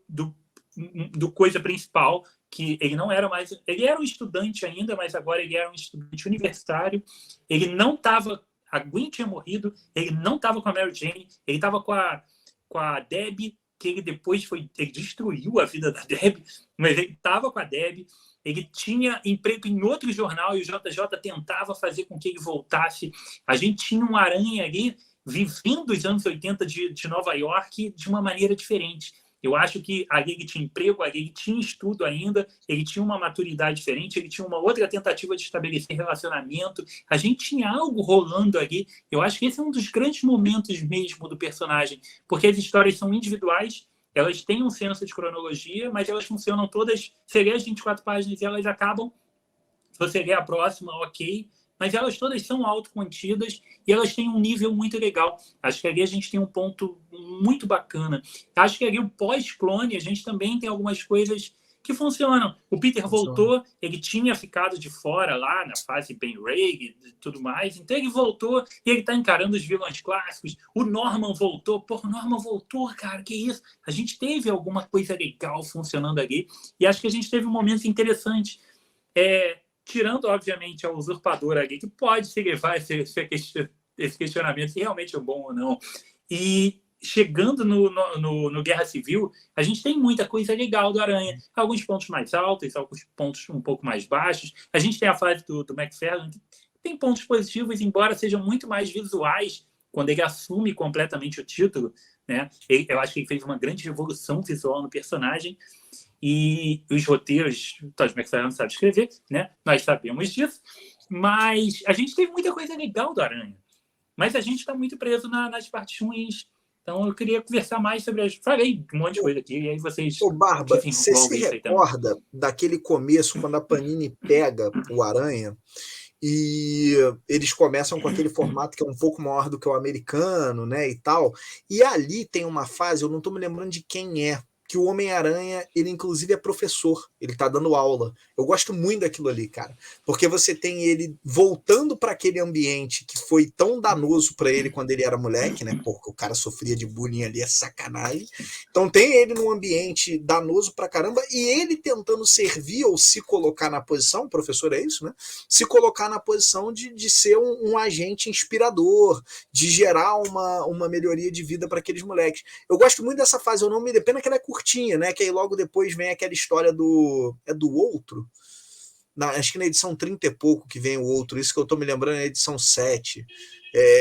do coisa principal, que ele não era mais... Ele era um estudante ainda, mas agora ele era um estudante universitário. Ele não estava... A Gwen tinha morrido, ele não estava com a Mary Jane, ele estava com a Debbie, que ele depois ele destruiu a vida da Debbie, mas ele estava com a Debbie, ele tinha emprego em outro jornal e o JJ tentava fazer com que ele voltasse. A gente tinha um Aranha ali vivendo os anos 80 de Nova York de uma maneira diferente. Eu acho que ali ele tinha emprego, ali ele tinha estudo ainda, ele tinha uma maturidade diferente, ele tinha uma outra tentativa de estabelecer relacionamento. A gente tinha algo rolando ali. Eu acho que esse é um dos grandes momentos mesmo do personagem, porque as histórias são individuais, elas têm um senso de cronologia, mas elas funcionam todas. Você lê as 24 páginas e elas acabam. Se você lê a próxima, ok. Mas elas todas são autocontidas e elas têm um nível muito legal. Acho que ali a gente tem um ponto muito bacana. Acho que ali o pós-clone, a gente também tem algumas coisas que funcionam. O Peter voltou, ele tinha ficado de fora lá na fase Ben Reilly e tudo mais, então ele voltou e ele está encarando os vilões clássicos. O Norman voltou. Pô, o Norman voltou, cara, que isso? A gente teve alguma coisa legal funcionando ali e acho que a gente teve um momento interessante. Tirando, obviamente, a usurpadora ali, que pode se levar esse questionamento se realmente é bom ou não. E chegando no Guerra Civil, a gente tem muita coisa legal do Aranha. Alguns pontos mais altos, alguns pontos um pouco mais baixos. A gente tem a fase do McFarlane, que tem pontos positivos, embora sejam muito mais visuais, quando ele assume completamente o título. Né? Eu acho que ele fez uma grande revolução visual no personagem. E os roteiros, o Todd McFarlane sabe escrever, né? Nós sabemos disso, mas a gente teve muita coisa legal do Aranha, mas a gente está muito preso nas partes ruins. Então eu queria conversar mais sobre falei um monte de coisa aqui, e aí vocês... Ô, Barba, você se recorda daquele começo, quando a Panini pega o Aranha e eles começam com aquele formato que é um pouco maior do que o americano, né, e tal, e ali tem uma fase, eu não estou me lembrando de quem é, que o Homem-Aranha, ele inclusive é professor, ele tá dando aula. Eu gosto muito daquilo ali, cara, porque você tem ele voltando para aquele ambiente que foi tão danoso para ele quando ele era moleque, né, porque o cara sofria de bullying ali, é sacanagem. Então tem ele num ambiente danoso pra caramba, e ele tentando servir ou se colocar na posição, professor, é isso, né? Se colocar na posição de ser um agente inspirador, de gerar uma melhoria de vida para aqueles moleques. Eu gosto muito dessa fase, eu não me pena que ela é curtinha, né? Que aí logo depois vem aquela história do outro. Acho que na edição 30 e pouco que vem o outro, isso que eu tô me lembrando é a edição 7.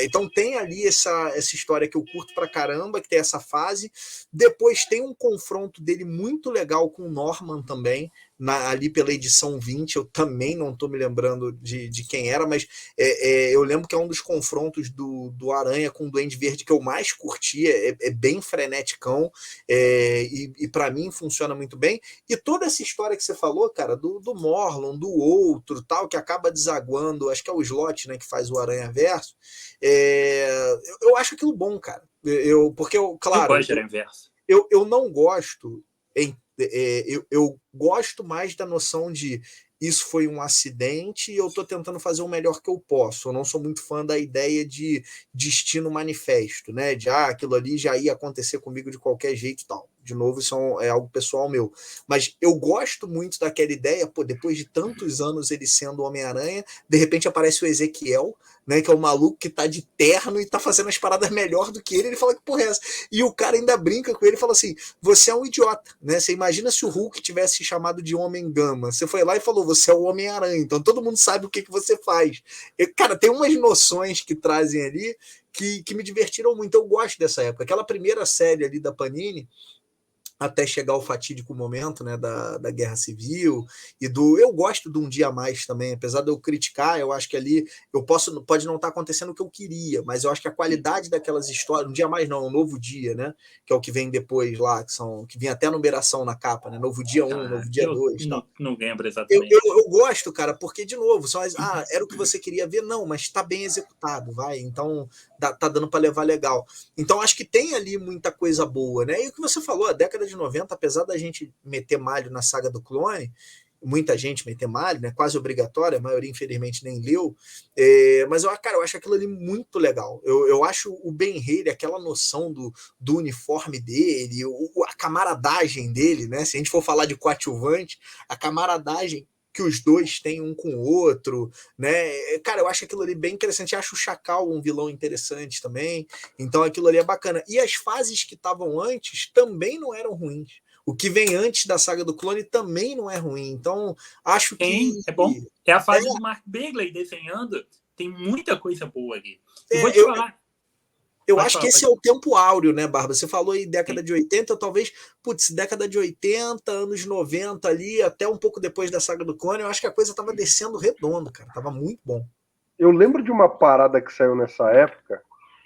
Então tem ali essa história que eu curto pra caramba, que tem essa fase. Depois tem um confronto dele muito legal com o Norman também, ali pela edição 20. Eu também não tô me lembrando de quem era, mas eu lembro que é um dos confrontos do Aranha com o Duende Verde que eu mais curti. É bem freneticão, e para mim funciona muito bem. E toda essa história que você falou, cara, do Morlun, do outro, tal, que acaba desaguando, acho que é o Slott, né, que faz o Aranha Verso. Eu acho aquilo bom, cara. Porque claro, eu não gosto. Eu gosto mais da noção de isso foi um acidente e eu estou tentando fazer o melhor que eu posso. Eu não sou muito fã da ideia de destino manifesto, né? De aquilo ali já ia acontecer comigo de qualquer jeito e tal. De novo, isso é algo pessoal meu. Mas eu gosto muito daquela ideia, pô, depois de tantos anos ele sendo o Homem-Aranha, de repente aparece o Ezequiel, né, que é o maluco que tá de terno e tá fazendo as paradas melhor do que ele fala que porra é essa? E o cara ainda brinca com ele e fala assim, você é um idiota, né? Você imagina se o Hulk tivesse chamado de Homem-Gama. Você foi lá e falou, você é o Homem-Aranha, então todo mundo sabe o que você faz. Cara, tem umas noções que trazem ali que me divertiram muito. Eu gosto dessa época. Aquela primeira série ali da Panini, até chegar ao fatídico momento, né, da Guerra Civil e eu gosto de Um Dia a Mais também, apesar de eu criticar, eu acho que ali pode não estar acontecendo o que eu queria, mas eu acho que a qualidade daquelas histórias, Um Dia a Mais não, Um Novo Dia, né, que é o que vem depois lá, que vem até a numeração na capa, né, Novo Dia 1, Novo Dia 2 e tal. Não lembro exatamente. Eu gosto, cara, porque, de novo, era o que você queria ver? Não, mas está bem executado, vai. Então, tá dando para levar legal. Então, acho que tem ali muita coisa boa, né? E o que você falou, a década de 90, apesar da gente meter malho na saga do clone, muita gente meter malho, né? Quase obrigatória, a maioria, infelizmente, nem leu. Mas, cara, eu acho aquilo ali muito legal. Eu acho o Ben-Reilly, aquela noção do uniforme dele, a camaradagem dele, né? Se a gente for falar de coadjuvante, a camaradagem que os dois têm um com o outro, né? Cara, eu acho aquilo ali bem interessante. Acho o Chacal um vilão interessante também. Então aquilo ali é bacana. E as fases que estavam antes também não eram ruins. O que vem antes da saga do clone também não é ruim. Então, acho que... É bom. É a fase do Mark Bagley desenhando. Tem muita coisa boa ali. Eu vou te falar... Eu acho que esse é o tempo áureo, né, Barba? Você falou aí década de 80, talvez, década de 80, anos 90 ali, até um pouco depois da saga do clone, eu acho que a coisa tava descendo redondo, cara. Tava muito bom. Eu lembro de uma parada que saiu nessa época,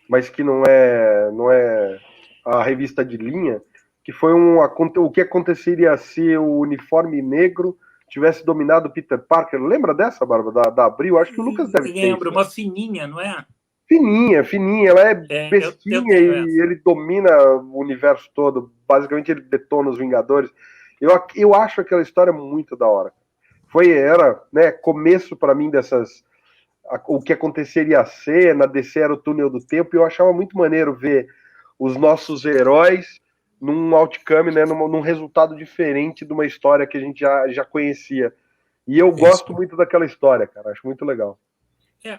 mas que não é a revista de linha, que foi o que aconteceria se o uniforme negro tivesse dominado Peter Parker. Lembra dessa, Barba, da Abril? Acho que o Lucas deve ter. Lembro, uma fininha, não é? Fininha, ela é bestinha e ele domina o universo todo. Basicamente, ele detona os Vingadores. Eu acho aquela história muito da hora. Era, né, começo para mim o que aconteceria ser, na DC era o túnel do tempo, e eu achava muito maneiro ver os nossos heróis num outcome, né, num resultado diferente de uma história que a gente já conhecia. E eu gosto muito daquela história, cara, acho muito legal.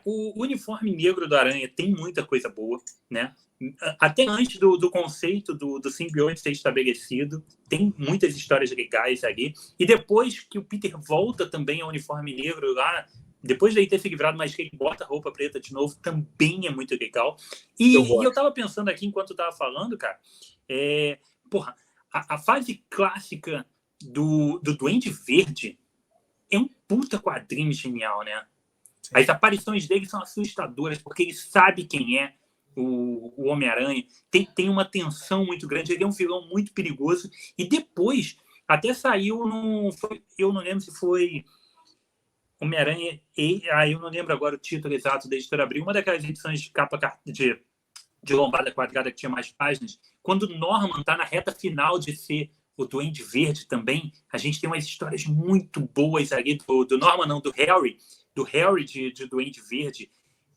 O uniforme negro do Aranha tem muita coisa boa, né? Até antes do conceito do simbionte ser estabelecido, tem muitas histórias legais ali. E depois que o Peter volta também ao uniforme negro lá, depois de ele ter se livrado, mas que ele bota a roupa preta de novo, também é muito legal. E eu tava pensando aqui, enquanto eu tava falando, cara, a fase clássica do Duende Verde é um puta quadrinho genial, né? Sim. As aparições dele são assustadoras, porque ele sabe quem é o Homem-Aranha. Tem uma tensão muito grande, ele é um vilão muito perigoso. E depois, até saiu eu não lembro se foi Homem-Aranha, eu não lembro agora o título exato da Editora Abril, uma daquelas edições de capa de lombada quadrada que tinha mais páginas. Quando o Norman está na reta final de ser o Duende Verde também, a gente tem umas histórias muito boas ali do Norman, não, do Harry de Duende Verde.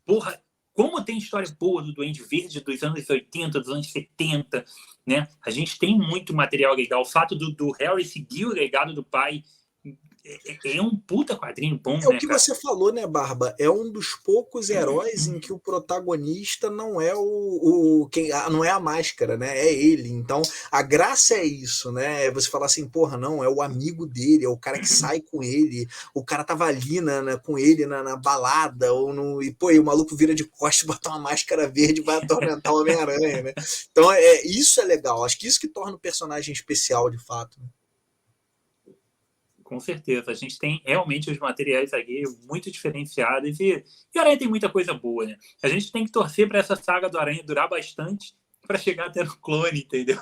Porra, como tem história boa do Duende Verde dos anos 80, dos anos 70, né? A gente tem muito material legal. O fato do Harry seguir o legado do pai é um puta quadrinho bom, né, o que cara? Você falou, né, Barba? É um dos poucos heróis em que o protagonista não é não é a máscara, né? É ele. Então, a graça é isso, né? É você falar assim, porra, não, é o amigo dele, é o cara que sai com ele, o cara tava ali com ele na balada, e o maluco vira de costas, bota uma máscara verde e vai atormentar o Homem-Aranha, né? Então, isso é legal. Acho que isso que torna o personagem especial, de fato. Com certeza, a gente tem realmente os materiais aqui muito diferenciados e o Aranha tem muita coisa boa, né? A gente tem que torcer para essa saga do Aranha durar bastante para chegar até no clone, entendeu?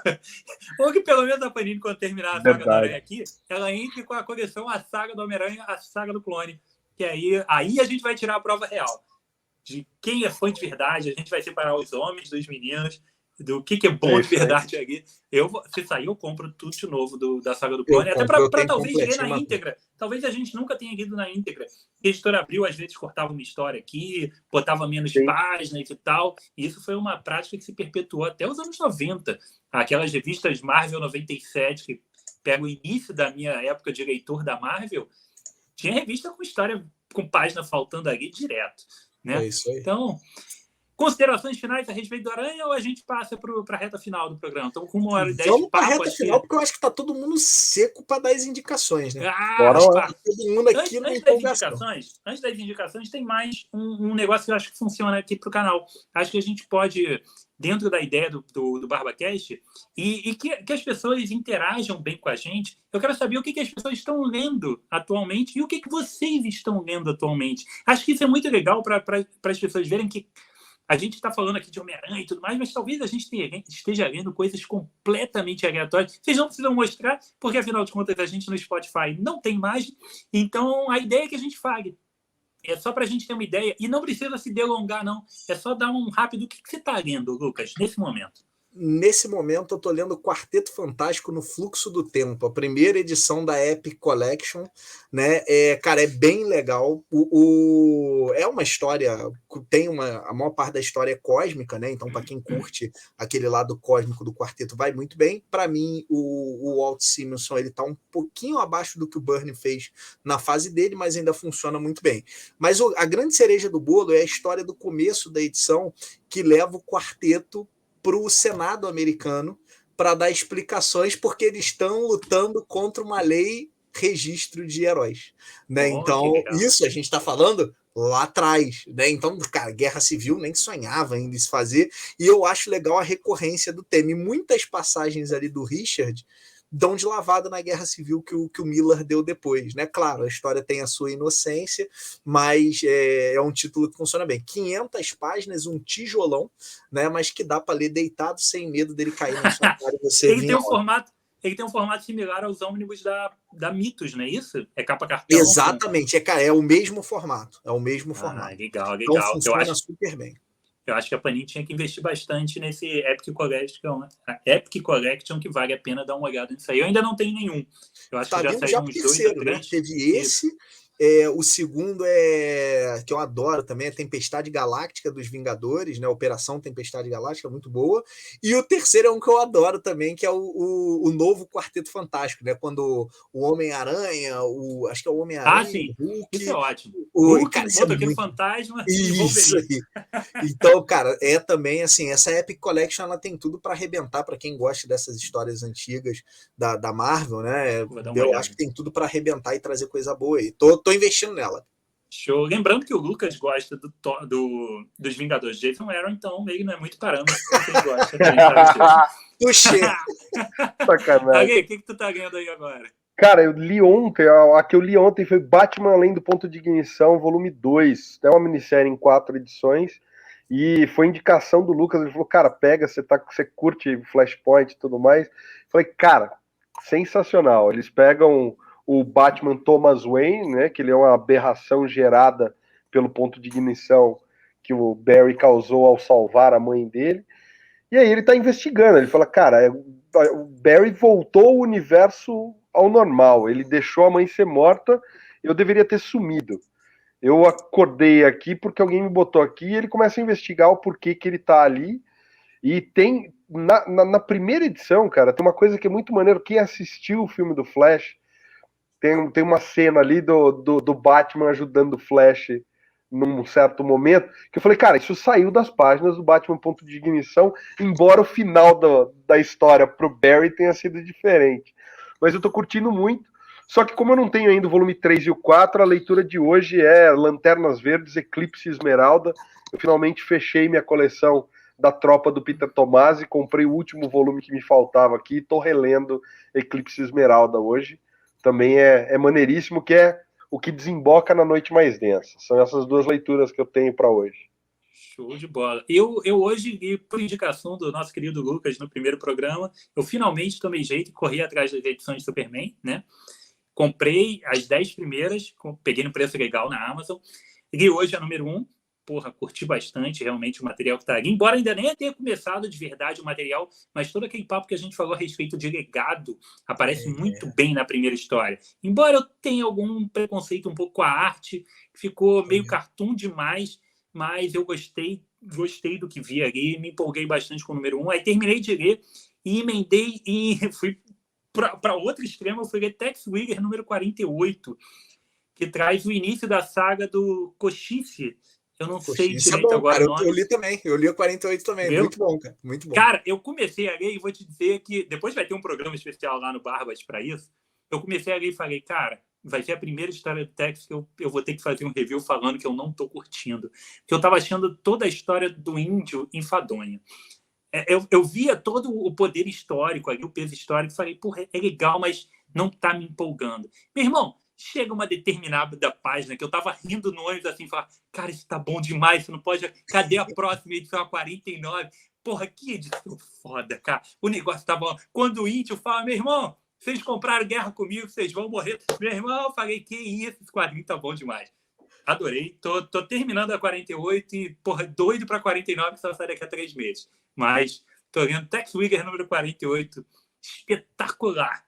Ou que pelo menos a Panini, quando terminar a saga do Aranha aqui, ela entre com a coleção A Saga do Homem-Aranha, A Saga do Clone, que aí a gente vai tirar a prova real de quem é fã de verdade, a gente vai separar os homens dos meninos do que é bom de verdade aqui. Se sair, eu compro tudo de novo da saga do Clone, até para talvez ler na íntegra. Talvez a gente nunca tenha lido na íntegra. A editora Abril, às vezes, cortava uma história aqui, botava menos páginas e tal. E isso foi uma prática que se perpetuou até os anos 90. Aquelas revistas Marvel 97, que pega o início da minha época de leitor da Marvel, tinha revista com história, com página faltando ali direto. Né? É isso aí. Então... Considerações finais a respeito do Aranha ou a gente passa para a reta final do programa? Estamos com 1h10 de papo. Vamos para a reta final, porque eu acho que está todo mundo seco para dar as indicações, né? Bora lá. Todo mundo aqui antes das indicações, tem mais um negócio que eu acho que funciona aqui para o canal. Acho que a gente pode, dentro da ideia do BarbaCast, e que as pessoas interajam bem com a gente. Eu quero saber o que as pessoas estão lendo atualmente e o que vocês estão lendo atualmente. Acho que isso é muito legal para as pessoas verem que a gente está falando aqui de Homem-Aranha e tudo mais, mas talvez a gente esteja lendo coisas completamente aleatórias. Vocês não precisam mostrar, porque, afinal de contas, a gente no Spotify não tem imagem. Então, a ideia é que a gente fale. É só para a gente ter uma ideia. E não precisa se delongar, não. É só dar um rápido. O que você está lendo, Lucas, nesse momento? Nesse momento, eu estou lendo Quarteto Fantástico no Fluxo do Tempo, a primeira edição da Epic Collection, né? Cara, é bem legal. É uma história, a maior parte da história é cósmica, né? Então, para quem curte aquele lado cósmico do quarteto, vai muito bem. Para mim, o Walt Simonson ele está um pouquinho abaixo do que o Byrne fez na fase dele, mas ainda funciona muito bem. Mas a grande cereja do bolo é a história do começo da edição que leva o quarteto para o Senado americano para dar explicações porque eles estão lutando contra uma lei registro de heróis. Né? Então, isso a gente está falando lá atrás. Né? Então, cara, Guerra Civil nem sonhava ainda em se fazer. E eu acho legal a recorrência do tema. E muitas passagens ali do Richard dão de lavada na Guerra Civil que o Miller deu depois, né? Claro, a história tem a sua inocência, mas é um título que funciona bem. 500 páginas, um tijolão, né? Mas que dá para ler deitado sem medo dele cair na sua cara e você ele tem um formato similar aos ônibus da Mitos, não é isso? É capa cartão? Exatamente, é o mesmo formato. É o mesmo formato. Legal. Então funciona super bem. Eu acho que a Panini tinha que investir bastante nesse Epic Collection, né? A Epic Collection, que vale a pena dar uma olhada nisso aí. Eu ainda não tenho nenhum. Eu acho que já saiu uns 2 ou 3. Né? Teve esse. O segundo que eu adoro também, é Tempestade Galáctica dos Vingadores, né? Operação Tempestade Galáctica, muito boa. E o terceiro é um que eu adoro também, que é o novo Quarteto Fantástico, né? Quando o Homem-Aranha, acho que é o Homem-Aranha, sim. o Hulk... Isso é ótimo. Cara, isso é muito... fantasma isso aí. Então, cara, é também assim, essa Epic Collection ela tem tudo para arrebentar para quem gosta dessas histórias antigas da Marvel, né? Eu acho que tem tudo para arrebentar e trazer coisa boa aí. Tô investindo nela. Show. Lembrando que o Lucas gosta dos Vingadores. Jason Aaron, então, meio não é muito parâmetro que quem gosta. Puxa! Sacanagem. O que tu tá ganhando aí agora? Cara, eu li ontem, a que eu li ontem foi Batman Além do Ponto de Ignição, volume 2. É uma minissérie em 4 edições. E foi indicação do Lucas. Ele falou, cara, pega, você curte Flashpoint e tudo mais. Eu falei, cara, sensacional. Eles pegam o Batman Thomas Wayne, né, que ele é uma aberração gerada pelo ponto de ignição que o Barry causou ao salvar a mãe dele. E aí ele tá investigando. Ele fala, cara, o Barry voltou o universo ao normal. Ele deixou a mãe ser morta. Eu deveria ter sumido. Eu acordei aqui porque alguém me botou aqui e ele começa a investigar o porquê que ele tá ali. E tem, na primeira edição, cara, tem uma coisa que é muito maneiro. Quem assistiu o filme do Flash, tem uma cena ali do Batman ajudando o Flash num certo momento, que eu falei, cara, isso saiu das páginas do Batman Ponto de Ignição, embora o final da história pro Barry tenha sido diferente. Mas eu tô curtindo muito. Só que como eu não tenho ainda o volume 3 e o 4, a leitura de hoje é Lanternas Verdes, Eclipse e Esmeralda. Eu finalmente fechei minha coleção da Tropa do Peter Tomasi, comprei o último volume que me faltava aqui, tô relendo Eclipse e Esmeralda hoje. Também é maneiríssimo, que é o que desemboca na Noite Mais Densa. São essas duas leituras que eu tenho para hoje. Show de bola. Eu hoje, por indicação do nosso querido Lucas no primeiro programa, eu finalmente tomei jeito e corri atrás das edições de Superman, né? Comprei as 10 primeiras, peguei no preço legal na Amazon. E hoje a número 1, porra, curti bastante realmente o material que está ali. Embora ainda nem tenha começado de verdade o material, mas todo aquele papo que a gente falou a respeito de legado aparece muito bem na primeira história. Embora eu tenha algum preconceito um pouco com a arte, ficou meio cartoon demais, mas eu gostei do que vi ali, me empolguei bastante com o número 1. Aí terminei de ler e emendei e fui para outro extremo, eu fui ler Tex Wigger número 48, que traz o início da saga do Cochice. Eu não sei direito bom, agora cara, o nome. Eu li também, eu li o 48 também. Viu? Muito bom, cara, muito bom. Cara, eu comecei a ler e vou te dizer que depois vai ter um programa especial lá no Barbas para isso. Eu comecei a ler e falei, cara, vai ser a primeira história do Tex que eu vou ter que fazer um review falando que eu não tô curtindo. Porque eu tava achando toda a história do índio enfadonha. Eu via todo o poder histórico ali, o peso histórico, e falei, porra, é legal, mas não tá me empolgando. Meu irmão, chega uma determinada página que eu tava rindo no ônibus assim, falar, cara, isso tá bom demais, isso não pode. Cadê a próxima edição, a 49? Porra, que edição foda, cara. O negócio tá bom. Quando o índio fala, meu irmão, vocês compraram guerra comigo, vocês vão morrer. Meu irmão, eu falei, que isso, esse quadrinho tá bom demais. Adorei. Tô terminando a 48 e, porra, doido pra 49, só sai daqui a 3 meses. Mas tô lendo Tex Wigger número 48. Espetacular.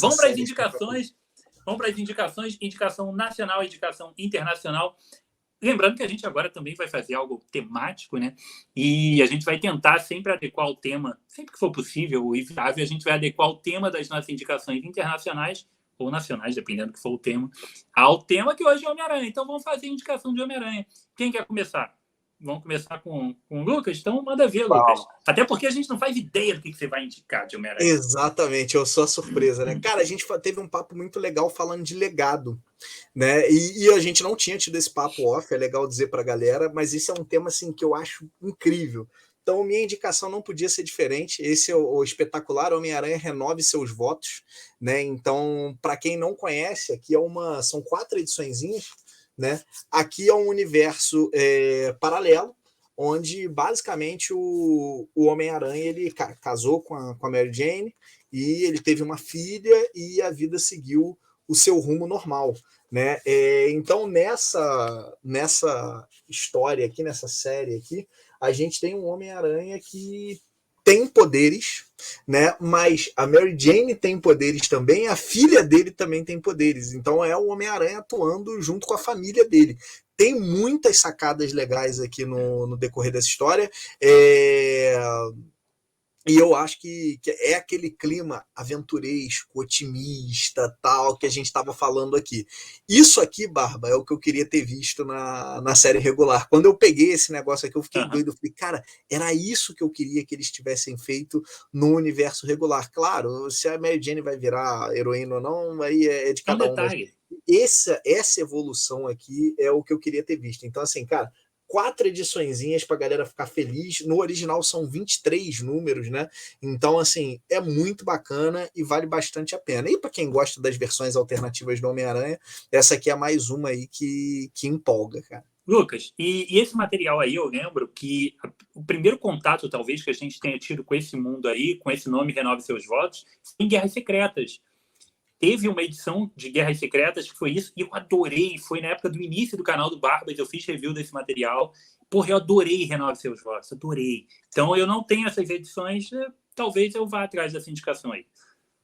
Vamos para as indicações. Vamos para as indicações. Indicação nacional, indicação internacional. Lembrando que a gente agora também vai fazer algo temático, né? E a gente vai tentar sempre adequar o tema, sempre que for possível e viável, a gente vai adequar o tema das nossas indicações internacionais ou nacionais, dependendo do que for o tema, ao tema que hoje é Homem-Aranha. Então vamos fazer indicação de Homem-Aranha. Quem quer começar? Vamos começar com o Lucas? Então manda ver, Lucas. Até porque a gente não faz ideia do que você vai indicar de Homem-Aranha. Exatamente, eu sou a surpresa, né? Cara, a gente teve um papo muito legal falando de legado, né? E a gente não tinha tido esse papo off, é legal dizer pra galera, mas esse é um tema assim que eu acho incrível. Então, minha indicação não podia ser diferente. Esse é o espetacular Homem-Aranha Renove Seus Votos, né? Então, para quem não conhece, aqui são 4 ediçõezinhas, né? Aqui é um universo paralelo, onde basicamente o Homem-Aranha ele casou com a Mary Jane e ele teve uma filha e a vida seguiu o seu rumo normal, né? Então nessa história aqui, nessa série aqui, a gente tem um Homem-Aranha que tem poderes, né? Mas a Mary Jane tem poderes também, a filha dele também tem poderes. Então é o Homem-Aranha atuando junto com a família dele. Tem muitas sacadas legais aqui no decorrer dessa história. E eu acho que é aquele clima aventuresco, otimista, tal, que a gente estava falando aqui. Isso aqui, Barba, é o que eu queria ter visto na série regular. Quando eu peguei esse negócio aqui, eu fiquei doido. Eu falei, cara, era isso que eu queria que eles tivessem feito no universo regular. Claro, se a Mary Jane vai virar heroína ou não, aí é de cada um. Essa evolução aqui é o que eu queria ter visto. Então, assim, cara, 4 ediçõezinhas pra galera ficar feliz. No original são 23 números, né? Então, assim, é muito bacana e vale bastante a pena. E para quem gosta das versões alternativas do Homem-Aranha, essa aqui é mais uma aí que empolga, cara. Lucas, e esse material aí, eu lembro que o primeiro contato, talvez, que a gente tenha tido com esse mundo aí, com esse nome Renove Seus Votos, em Guerras Secretas. Teve uma edição de Guerras Secretas que foi isso, e eu adorei. Foi na época do início do canal do Barbas, eu fiz review desse material. Porra, eu adorei Renove Seus Votos, adorei. Então, eu não tenho essas edições, talvez eu vá atrás dessa indicação aí.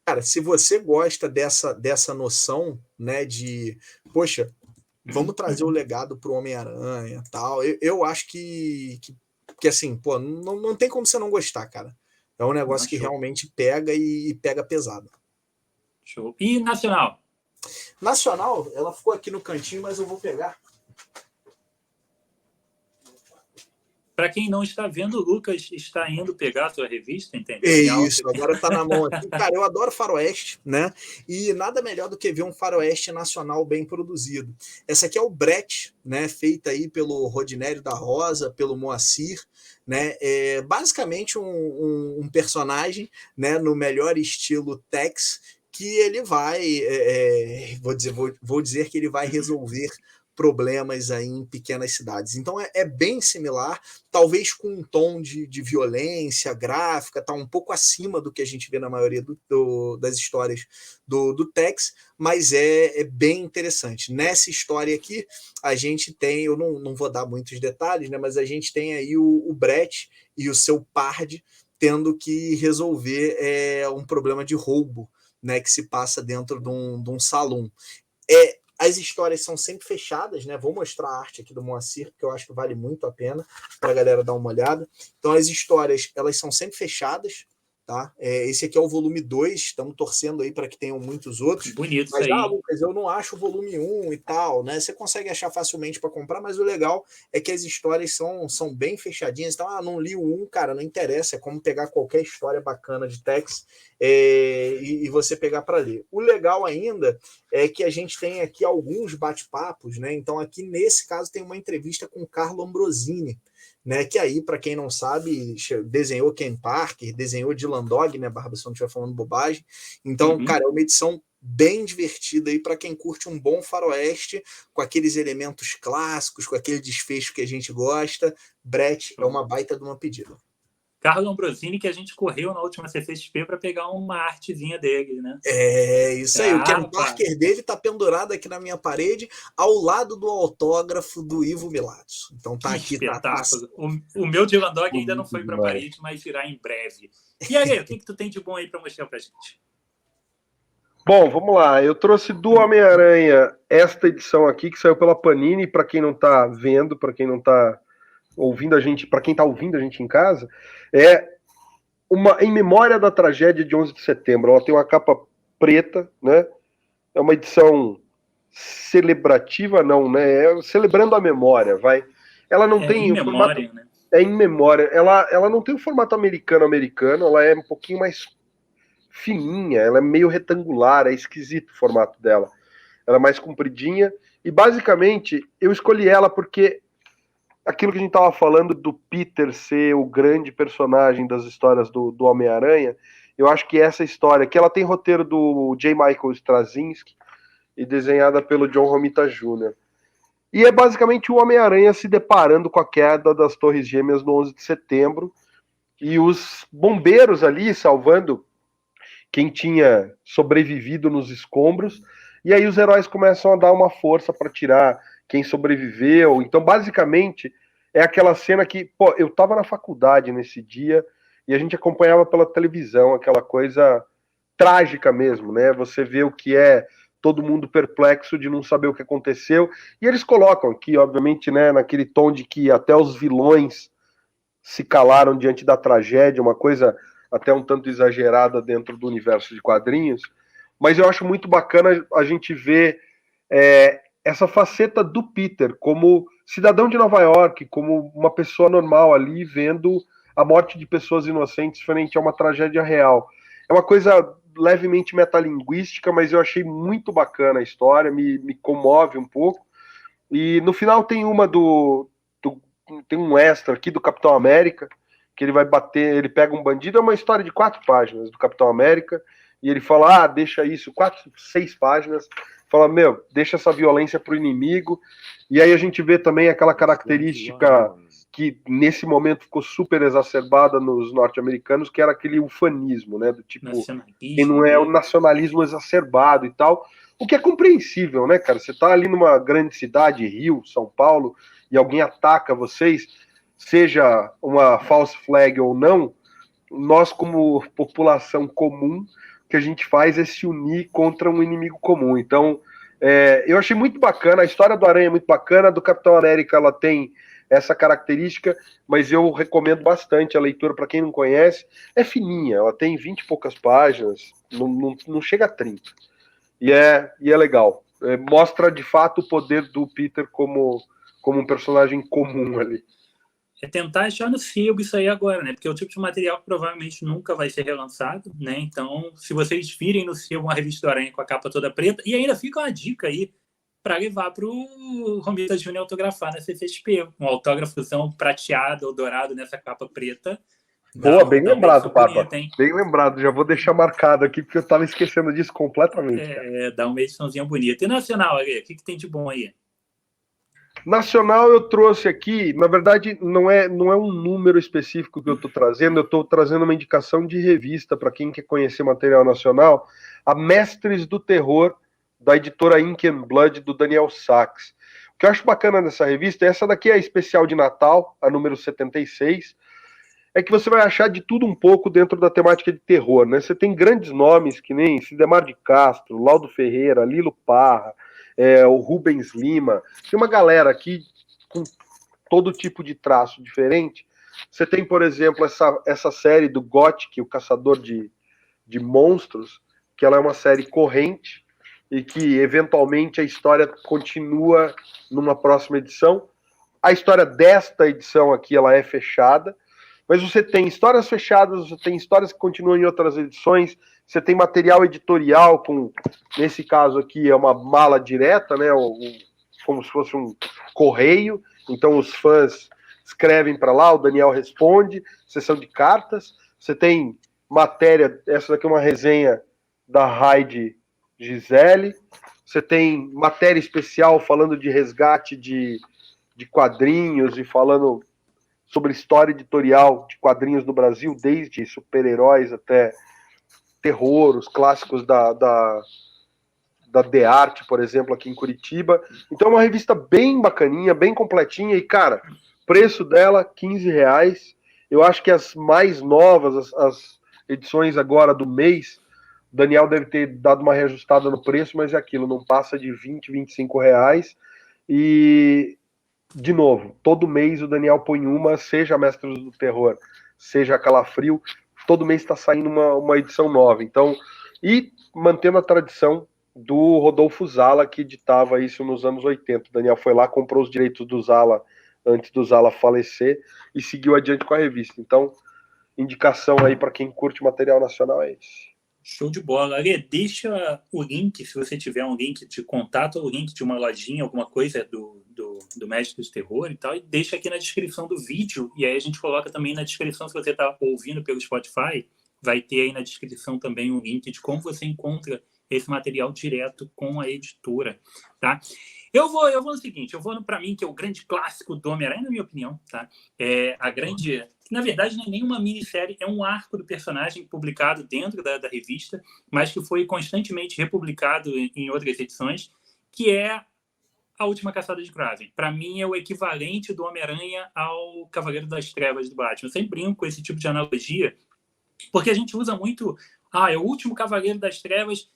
Cara, se você gosta dessa noção, né, de, poxa, vamos trazer o legado pro Homem-Aranha e tal, eu acho que assim, pô, não tem como você não gostar, cara. É um negócio que realmente pega e pega pesado. Show. E nacional? Nacional, ela ficou aqui no cantinho, mas eu vou pegar. Para quem não está vendo, o Lucas está indo pegar a sua revista, entendeu? É isso, agora está na mão aqui. Cara, eu adoro faroeste, né? E nada melhor do que ver um faroeste nacional bem produzido. Essa aqui é o Brett, né? Feita aí pelo Rodinério da Rosa, pelo Moacir, né? É basicamente um personagem, né? No melhor estilo Tex, que ele vai, vou dizer que ele vai resolver problemas aí em pequenas cidades. Então é bem similar, talvez com um tom de violência gráfica, tá um pouco acima do que a gente vê na maioria das histórias do Tex, mas é bem interessante. Nessa história aqui, a gente tem, eu não vou dar muitos detalhes, né, mas a gente tem aí o Brett e o seu Pard tendo que resolver um problema de roubo, né, que se passa dentro de um salão. As histórias são sempre fechadas, né? Vou mostrar a arte aqui do Moacir, porque eu acho que vale muito a pena para a galera dar uma olhada. Então, as histórias, elas são sempre fechadas, tá? Esse aqui é o volume 2, estamos torcendo aí para que tenham muitos outros. Bonito mas, isso aí. Lucas, eu não acho o volume 1 e tal, né? Você consegue achar facilmente para comprar, mas o legal é que as histórias são bem fechadinhas. Então, não li o 1, cara, não interessa, é como pegar qualquer história bacana de Tex e você pegar para ler. O legal ainda é que a gente tem aqui alguns bate-papos, né? Então, aqui nesse caso, tem uma entrevista com o Carlo Ambrosini, né, que aí, para quem não sabe, desenhou Ken Parker, desenhou Dylan Dog, né, Barba, se eu não estiver falando bobagem. Então, cara, é uma edição bem divertida aí para quem curte um bom faroeste, com aqueles elementos clássicos, com aquele desfecho que a gente gosta. Brett é uma baita de uma pedida. Carlo Ambrosini, que a gente correu na última CCXP para pegar uma artezinha dele, né? Isso aí. O Ken Parker dele tá pendurado aqui na minha parede, ao lado do autógrafo do Ivo Milatos. Então tá aqui. Espetáculo. O meu Dylan Dog ainda não foi para Paris, mas irá em breve. E aí, o que tu tem de bom aí para mostrar pra gente? Bom, vamos lá. Eu trouxe do Homem-Aranha esta edição aqui, que saiu pela Panini, para quem não tá vendo, para quem não tá ouvindo a gente, para quem tá ouvindo a gente em casa, em memória da tragédia de 11 de setembro. Ela tem uma capa preta, né? É uma edição celebrativa, não, né? Celebrando a memória, vai. Ela não tem em memória, formato, né? É em memória. Ela não tem o formato americano, ela é um pouquinho mais fininha, ela é meio retangular, é esquisito o formato dela. Ela é mais compridinha e basicamente eu escolhi ela porque aquilo que a gente estava falando do Peter ser o grande personagem das histórias do Homem-Aranha, eu acho que essa história, que ela tem roteiro do J. Michael Straczynski e desenhada pelo John Romita Jr. E é basicamente o Homem-Aranha se deparando com a queda das Torres Gêmeas no 11 de setembro e os bombeiros ali salvando quem tinha sobrevivido nos escombros, e aí os heróis começam a dar uma força para tirar quem sobreviveu. Então, basicamente, é aquela cena que, eu tava na faculdade nesse dia e a gente acompanhava pela televisão, aquela coisa trágica mesmo, né? Você vê o que é todo mundo perplexo de não saber o que aconteceu, e eles colocam aqui, obviamente, né, naquele tom de que até os vilões se calaram diante da tragédia, uma coisa até um tanto exagerada dentro do universo de quadrinhos, mas eu acho muito bacana a gente ver essa faceta do Peter como cidadão de Nova York, como uma pessoa normal ali, vendo a morte de pessoas inocentes frente a uma tragédia real. É uma coisa levemente metalinguística, mas eu achei muito bacana a história, me comove um pouco. E no final tem tem um extra aqui do Capitão América, que ele vai bater, ele pega um bandido, é uma história de 4 páginas do Capitão América, e ele fala, deixa isso, 4, 6 páginas, fala, deixa essa violência pro inimigo, e aí a gente vê também aquela característica que nesse momento ficou super exacerbada nos norte-americanos, que era aquele ufanismo, né, do tipo, que não é o nacionalismo exacerbado e tal, o que é compreensível, né, cara, você tá ali numa grande cidade, Rio, São Paulo, e alguém ataca vocês, seja uma false flag ou não, nós como população comum, o que a gente faz é se unir contra um inimigo comum. Então, eu achei muito bacana, a história do Aranha é muito bacana, a do Capitão América ela tem essa característica, mas eu recomendo bastante a leitura para quem não conhece. É fininha, ela tem 20 e poucas páginas, não chega a 30. E é legal. Mostra de fato o poder do Peter como um personagem comum ali. É tentar achar no sebo isso aí agora, né? Porque é o tipo de material que provavelmente nunca vai ser relançado, né? Então, se vocês virem no sebo uma revista do Aranha com a capa toda preta, e ainda fica uma dica aí para levar para o Romita Júnior autografar na CCXP. Um autógrafozão prateado ou dourado nessa capa preta. Boa, bem lembrado, Papa. Bem lembrado, já vou deixar marcado aqui, porque eu estava esquecendo disso completamente. Dá uma ediçãozinha bonita. E nacional, Ale, o que tem de bom aí? Nacional eu trouxe aqui, na verdade não é um número específico que eu estou trazendo, eu estou trazendo uma indicação de revista para quem quer conhecer material nacional, a Mestres do Terror, da editora Ink and Blood, do Daniel Sachs. O que eu acho bacana dessa revista, essa daqui é a especial de Natal, a número 76, é que você vai achar de tudo um pouco dentro da temática de terror, né? Você tem grandes nomes que nem Cidemar de Castro, Laudo Ferreira, Lilo Parra, o Rubens Lima, tem uma galera aqui com todo tipo de traço diferente. Você tem, por exemplo, essa série do Gothic, o Caçador de Monstros, que ela é uma série corrente e que, eventualmente, a história continua numa próxima edição. A história desta edição aqui, ela é fechada, mas você tem histórias fechadas, você tem histórias que continuam em outras edições, você tem material editorial, nesse caso aqui é uma mala direta, né, como se fosse um correio, então os fãs escrevem para lá, o Daniel responde, sessão de cartas, você tem matéria, essa daqui é uma resenha da Heidi Gisele, você tem matéria especial falando de resgate de quadrinhos e falando sobre história editorial de quadrinhos no Brasil, desde super-heróis até terror, os clássicos da The Art, por exemplo, aqui em Curitiba. Então é uma revista bem bacaninha, bem completinha e, cara, preço dela, R$15. Eu acho que as mais novas, as edições agora do mês, o Daniel deve ter dado uma reajustada no preço, mas é aquilo, não passa de R$20, R$25. E de novo, todo mês o Daniel põe uma, seja Mestres do Terror, seja Calafrio, todo mês está saindo uma edição nova. Então, e mantendo a tradição do Rodolfo Zala, que editava isso nos anos 80. O Daniel foi lá, comprou os direitos do Zala antes do Zala falecer e seguiu adiante com a revista. Então, indicação aí para quem curte material nacional é esse. Show de bola. Ale, deixa o link, se você tiver um link de contato, o link de uma lojinha, alguma coisa do Mestre do Terror e tal, e deixa aqui na descrição do vídeo, e aí a gente coloca também na descrição, se você está ouvindo pelo Spotify, vai ter aí na descrição também um link de como você encontra esse material direto com a editora, tá? Eu vou no seguinte, eu vou para mim, que é o grande clássico do Homem-Aranha, na minha opinião, tá? A grande... Na verdade, não é nenhuma minissérie, é um arco do personagem publicado dentro da revista, mas que foi constantemente republicado em outras edições, que é A Última Caçada de Kraven. Para mim, é o equivalente do Homem-Aranha ao Cavaleiro das Trevas do Batman. Eu sempre brinco com esse tipo de analogia, porque a gente usa muito... é o último Cavaleiro das Trevas...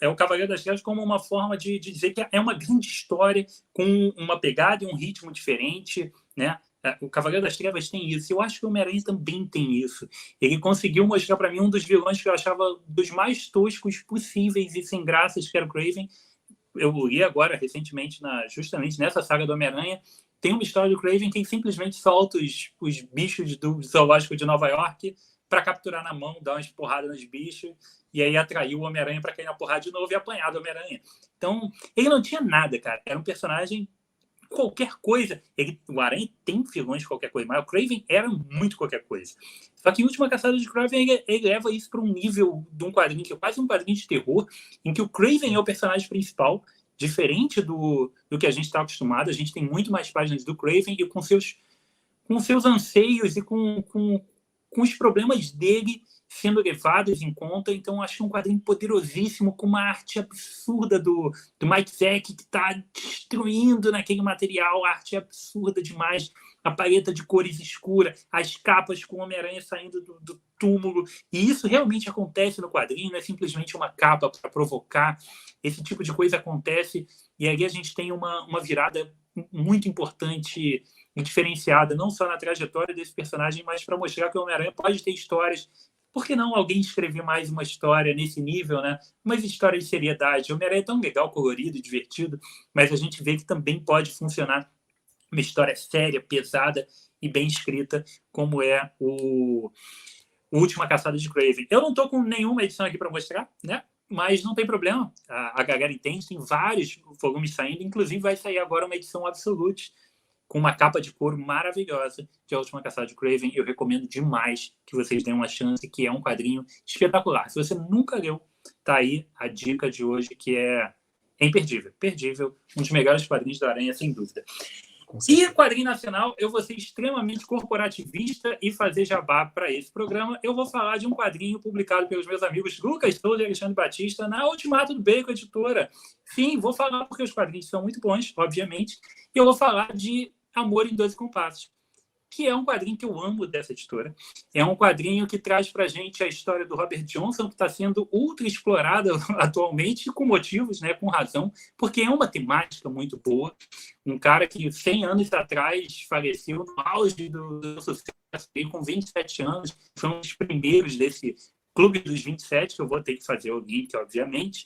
é o Cavaleiro das Trevas como uma forma de dizer que é uma grande história com uma pegada e um ritmo diferente, né? O Cavaleiro das Trevas tem isso. Eu acho que o Homem-Aranha também tem isso. Ele conseguiu mostrar para mim um dos vilões que eu achava dos mais toscos possíveis e sem graças, que era o Kraven. Eu li agora, recentemente, justamente nessa saga do Homem-Aranha, tem uma história do Kraven que simplesmente solta os bichos do zoológico de Nova York para capturar na mão, dar umas porradas nos bichos, e aí atraiu o Homem-Aranha para cair na porrada de novo e apanhar do Homem-Aranha. Então, ele não tinha nada, cara. Era um personagem qualquer coisa. O Aranha tem vilões de qualquer coisa, mas o Kraven era muito qualquer coisa. Só que em Última Caçada de Kraven, ele leva isso para um nível de um quadrinho que é quase um quadrinho de terror, em que o Kraven é o personagem principal, diferente do que a gente está acostumado. A gente tem muito mais páginas do Kraven e com seus anseios e com os problemas dele sendo levados em conta. Então, acho que é um quadrinho poderosíssimo, com uma arte absurda do Mike Zeck, que está destruindo naquele material. A arte é absurda demais. A paleta de cores escura, as capas com o Homem-Aranha saindo do túmulo. E isso realmente acontece no quadrinho, não é simplesmente uma capa para provocar. Esse tipo de coisa acontece. E aí a gente tem uma virada muito importante e diferenciada, não só na trajetória desse personagem, mas para mostrar que o Homem-Aranha pode ter histórias. Por que não alguém escrever mais uma história nesse nível, né? Umas histórias de seriedade. O Homem-Aranha é tão legal, colorido, divertido, mas a gente vê que também pode funcionar uma história séria, pesada e bem escrita, como é o Última Caçada de Kraven. Eu não estou com nenhuma edição aqui para mostrar, né? Mas não tem problema. A galera entende, tem vários volumes saindo, inclusive vai sair agora uma edição Absolute, com uma capa de couro maravilhosa de A Última Caçada de Kraven. Eu recomendo demais que vocês deem uma chance, que é um quadrinho espetacular. Se você nunca leu, tá aí a dica de hoje, que é É imperdível, perdível. Um dos melhores quadrinhos da Aranha, sem dúvida. E quadrinho nacional, eu vou ser extremamente corporativista e fazer jabá para esse programa. Eu vou falar de um quadrinho publicado pelos meus amigos Lucas Souza e Alexandre Batista na Ultimato do Bacon Editora. Sim, vou falar porque os quadrinhos são muito bons, obviamente. E eu vou falar de Amor em 12 Compassos, que é um quadrinho que eu amo dessa editora. É um quadrinho que traz para a gente a história do Robert Johnson, que está sendo ultra explorada atualmente, com motivos, né, com razão, porque é uma temática muito boa. Um cara que 100 anos atrás faleceu no auge do sucesso dele, com 27 anos, foi um dos primeiros desse Clube dos 27, que eu vou ter que fazer o link, obviamente,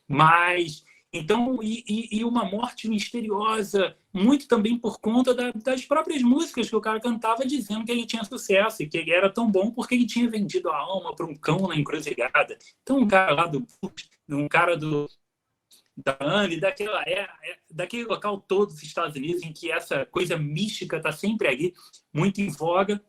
mas... Então, e uma morte misteriosa, muito também por conta das próprias músicas que o cara cantava, dizendo que ele tinha sucesso e que ele era tão bom porque ele tinha vendido a alma para um cão na encruzilhada. Então, um cara lá da Anne, daquele local todo dos Estados Unidos, em que essa coisa mística está sempre ali, muito em voga.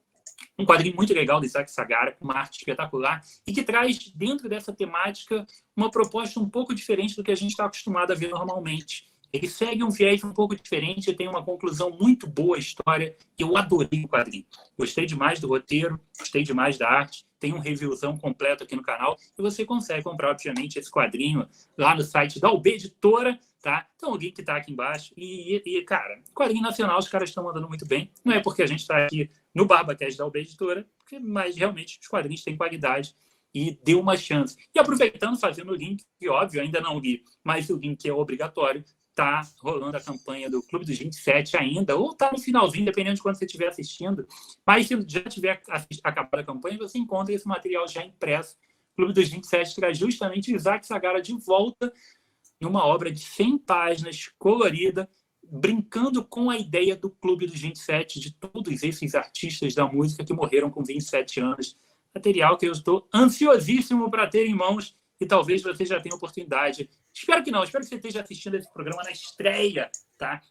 Um quadrinho muito legal do Isaac Sagara, com uma arte espetacular, e que traz, dentro dessa temática, uma proposta um pouco diferente do que a gente está acostumado a ver normalmente. Ele segue um viés um pouco diferente, tem uma conclusão muito boa a história. Eu adorei o quadrinho. Gostei demais do roteiro, gostei demais da arte. Tem um reviewzão completo aqui no canal. E você consegue comprar, obviamente, esse quadrinho lá no site da UB Editora, tá? Então o link está aqui embaixo. Cara, quadrinho nacional, os caras estão mandando muito bem. Não é porque a gente está aqui no BarbaCast da UB Editora, mas realmente os quadrinhos têm qualidade e deu uma chance. E aproveitando, fazendo o link, que óbvio, ainda não li, mas o link é obrigatório, tá rolando a campanha do Clube dos 27 ainda, ou tá no finalzinho, dependendo de quando você estiver assistindo. Mas se já tiver acabado a campanha, você encontra esse material já impresso. O Clube dos 27 traz justamente o Isaac Sagara de volta numa obra de 100 páginas, colorida, brincando com a ideia do Clube dos 27, de todos esses artistas da música que morreram com 27 anos. Material que eu estou ansiosíssimo para ter em mãos e talvez você já tenha oportunidade. Espero que não, espero que você esteja assistindo esse programa na estreia, tá?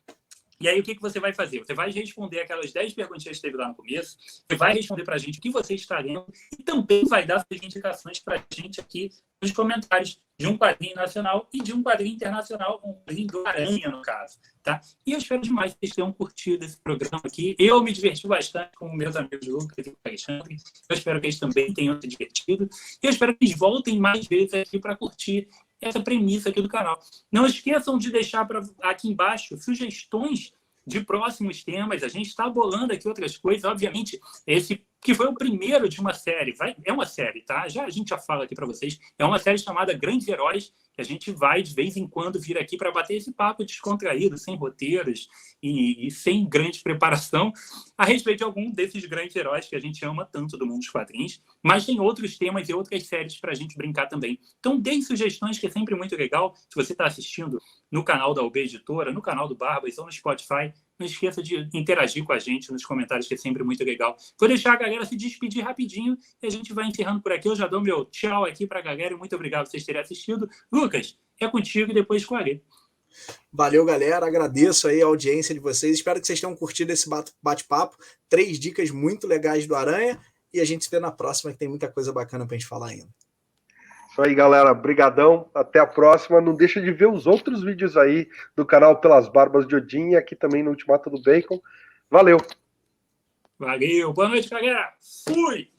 E aí, o que você vai fazer? Você vai responder aquelas 10 perguntinhas que teve lá no começo, você vai responder para a gente o que você está lendo e também vai dar suas indicações para a gente aqui nos comentários de um quadrinho nacional e de um quadrinho internacional, um quadrinho do Aranha, no caso, tá? E eu espero demais que vocês tenham curtido esse programa aqui. Eu me diverti bastante com meus amigos Lucas e Alexandre. Eu espero que eles também tenham se divertido. E eu espero que eles voltem mais vezes aqui para curtir essa premissa aqui do canal. Não esqueçam de deixar aqui embaixo sugestões de próximos temas. A gente está bolando aqui outras coisas. Obviamente, esse que foi o primeiro de uma série. É uma série, tá? A gente já fala aqui para vocês. É uma série chamada Grandes Heróis, que a gente vai, de vez em quando, vir aqui para bater esse papo descontraído, sem roteiros e sem grande preparação, a respeito de algum desses grandes heróis que a gente ama tanto do mundo dos quadrinhos. Mas tem outros temas e outras séries para a gente brincar também. Então, deem sugestões, que é sempre muito legal. Se você está assistindo no canal da UB Editora, no canal do Barbas ou no Spotify, não esqueça de interagir com a gente nos comentários, que é sempre muito legal. Vou deixar a galera se despedir rapidinho e a gente vai encerrando por aqui. Eu já dou meu tchau aqui para a galera e muito obrigado por vocês terem assistido. Lucas, é contigo e depois com a Ari. Valeu, galera. Agradeço aí a audiência de vocês. Espero que vocês tenham curtido esse bate-papo. 3 dicas muito legais do Aranha e a gente se vê na próxima, que tem muita coisa bacana pra gente falar ainda. Isso aí, galera. Brigadão. Até a próxima. Não deixa de ver os outros vídeos aí do canal Pelas Barbas de Odin e aqui também no Ultimato do Bacon. Valeu. Valeu. Boa noite, galera. Fui!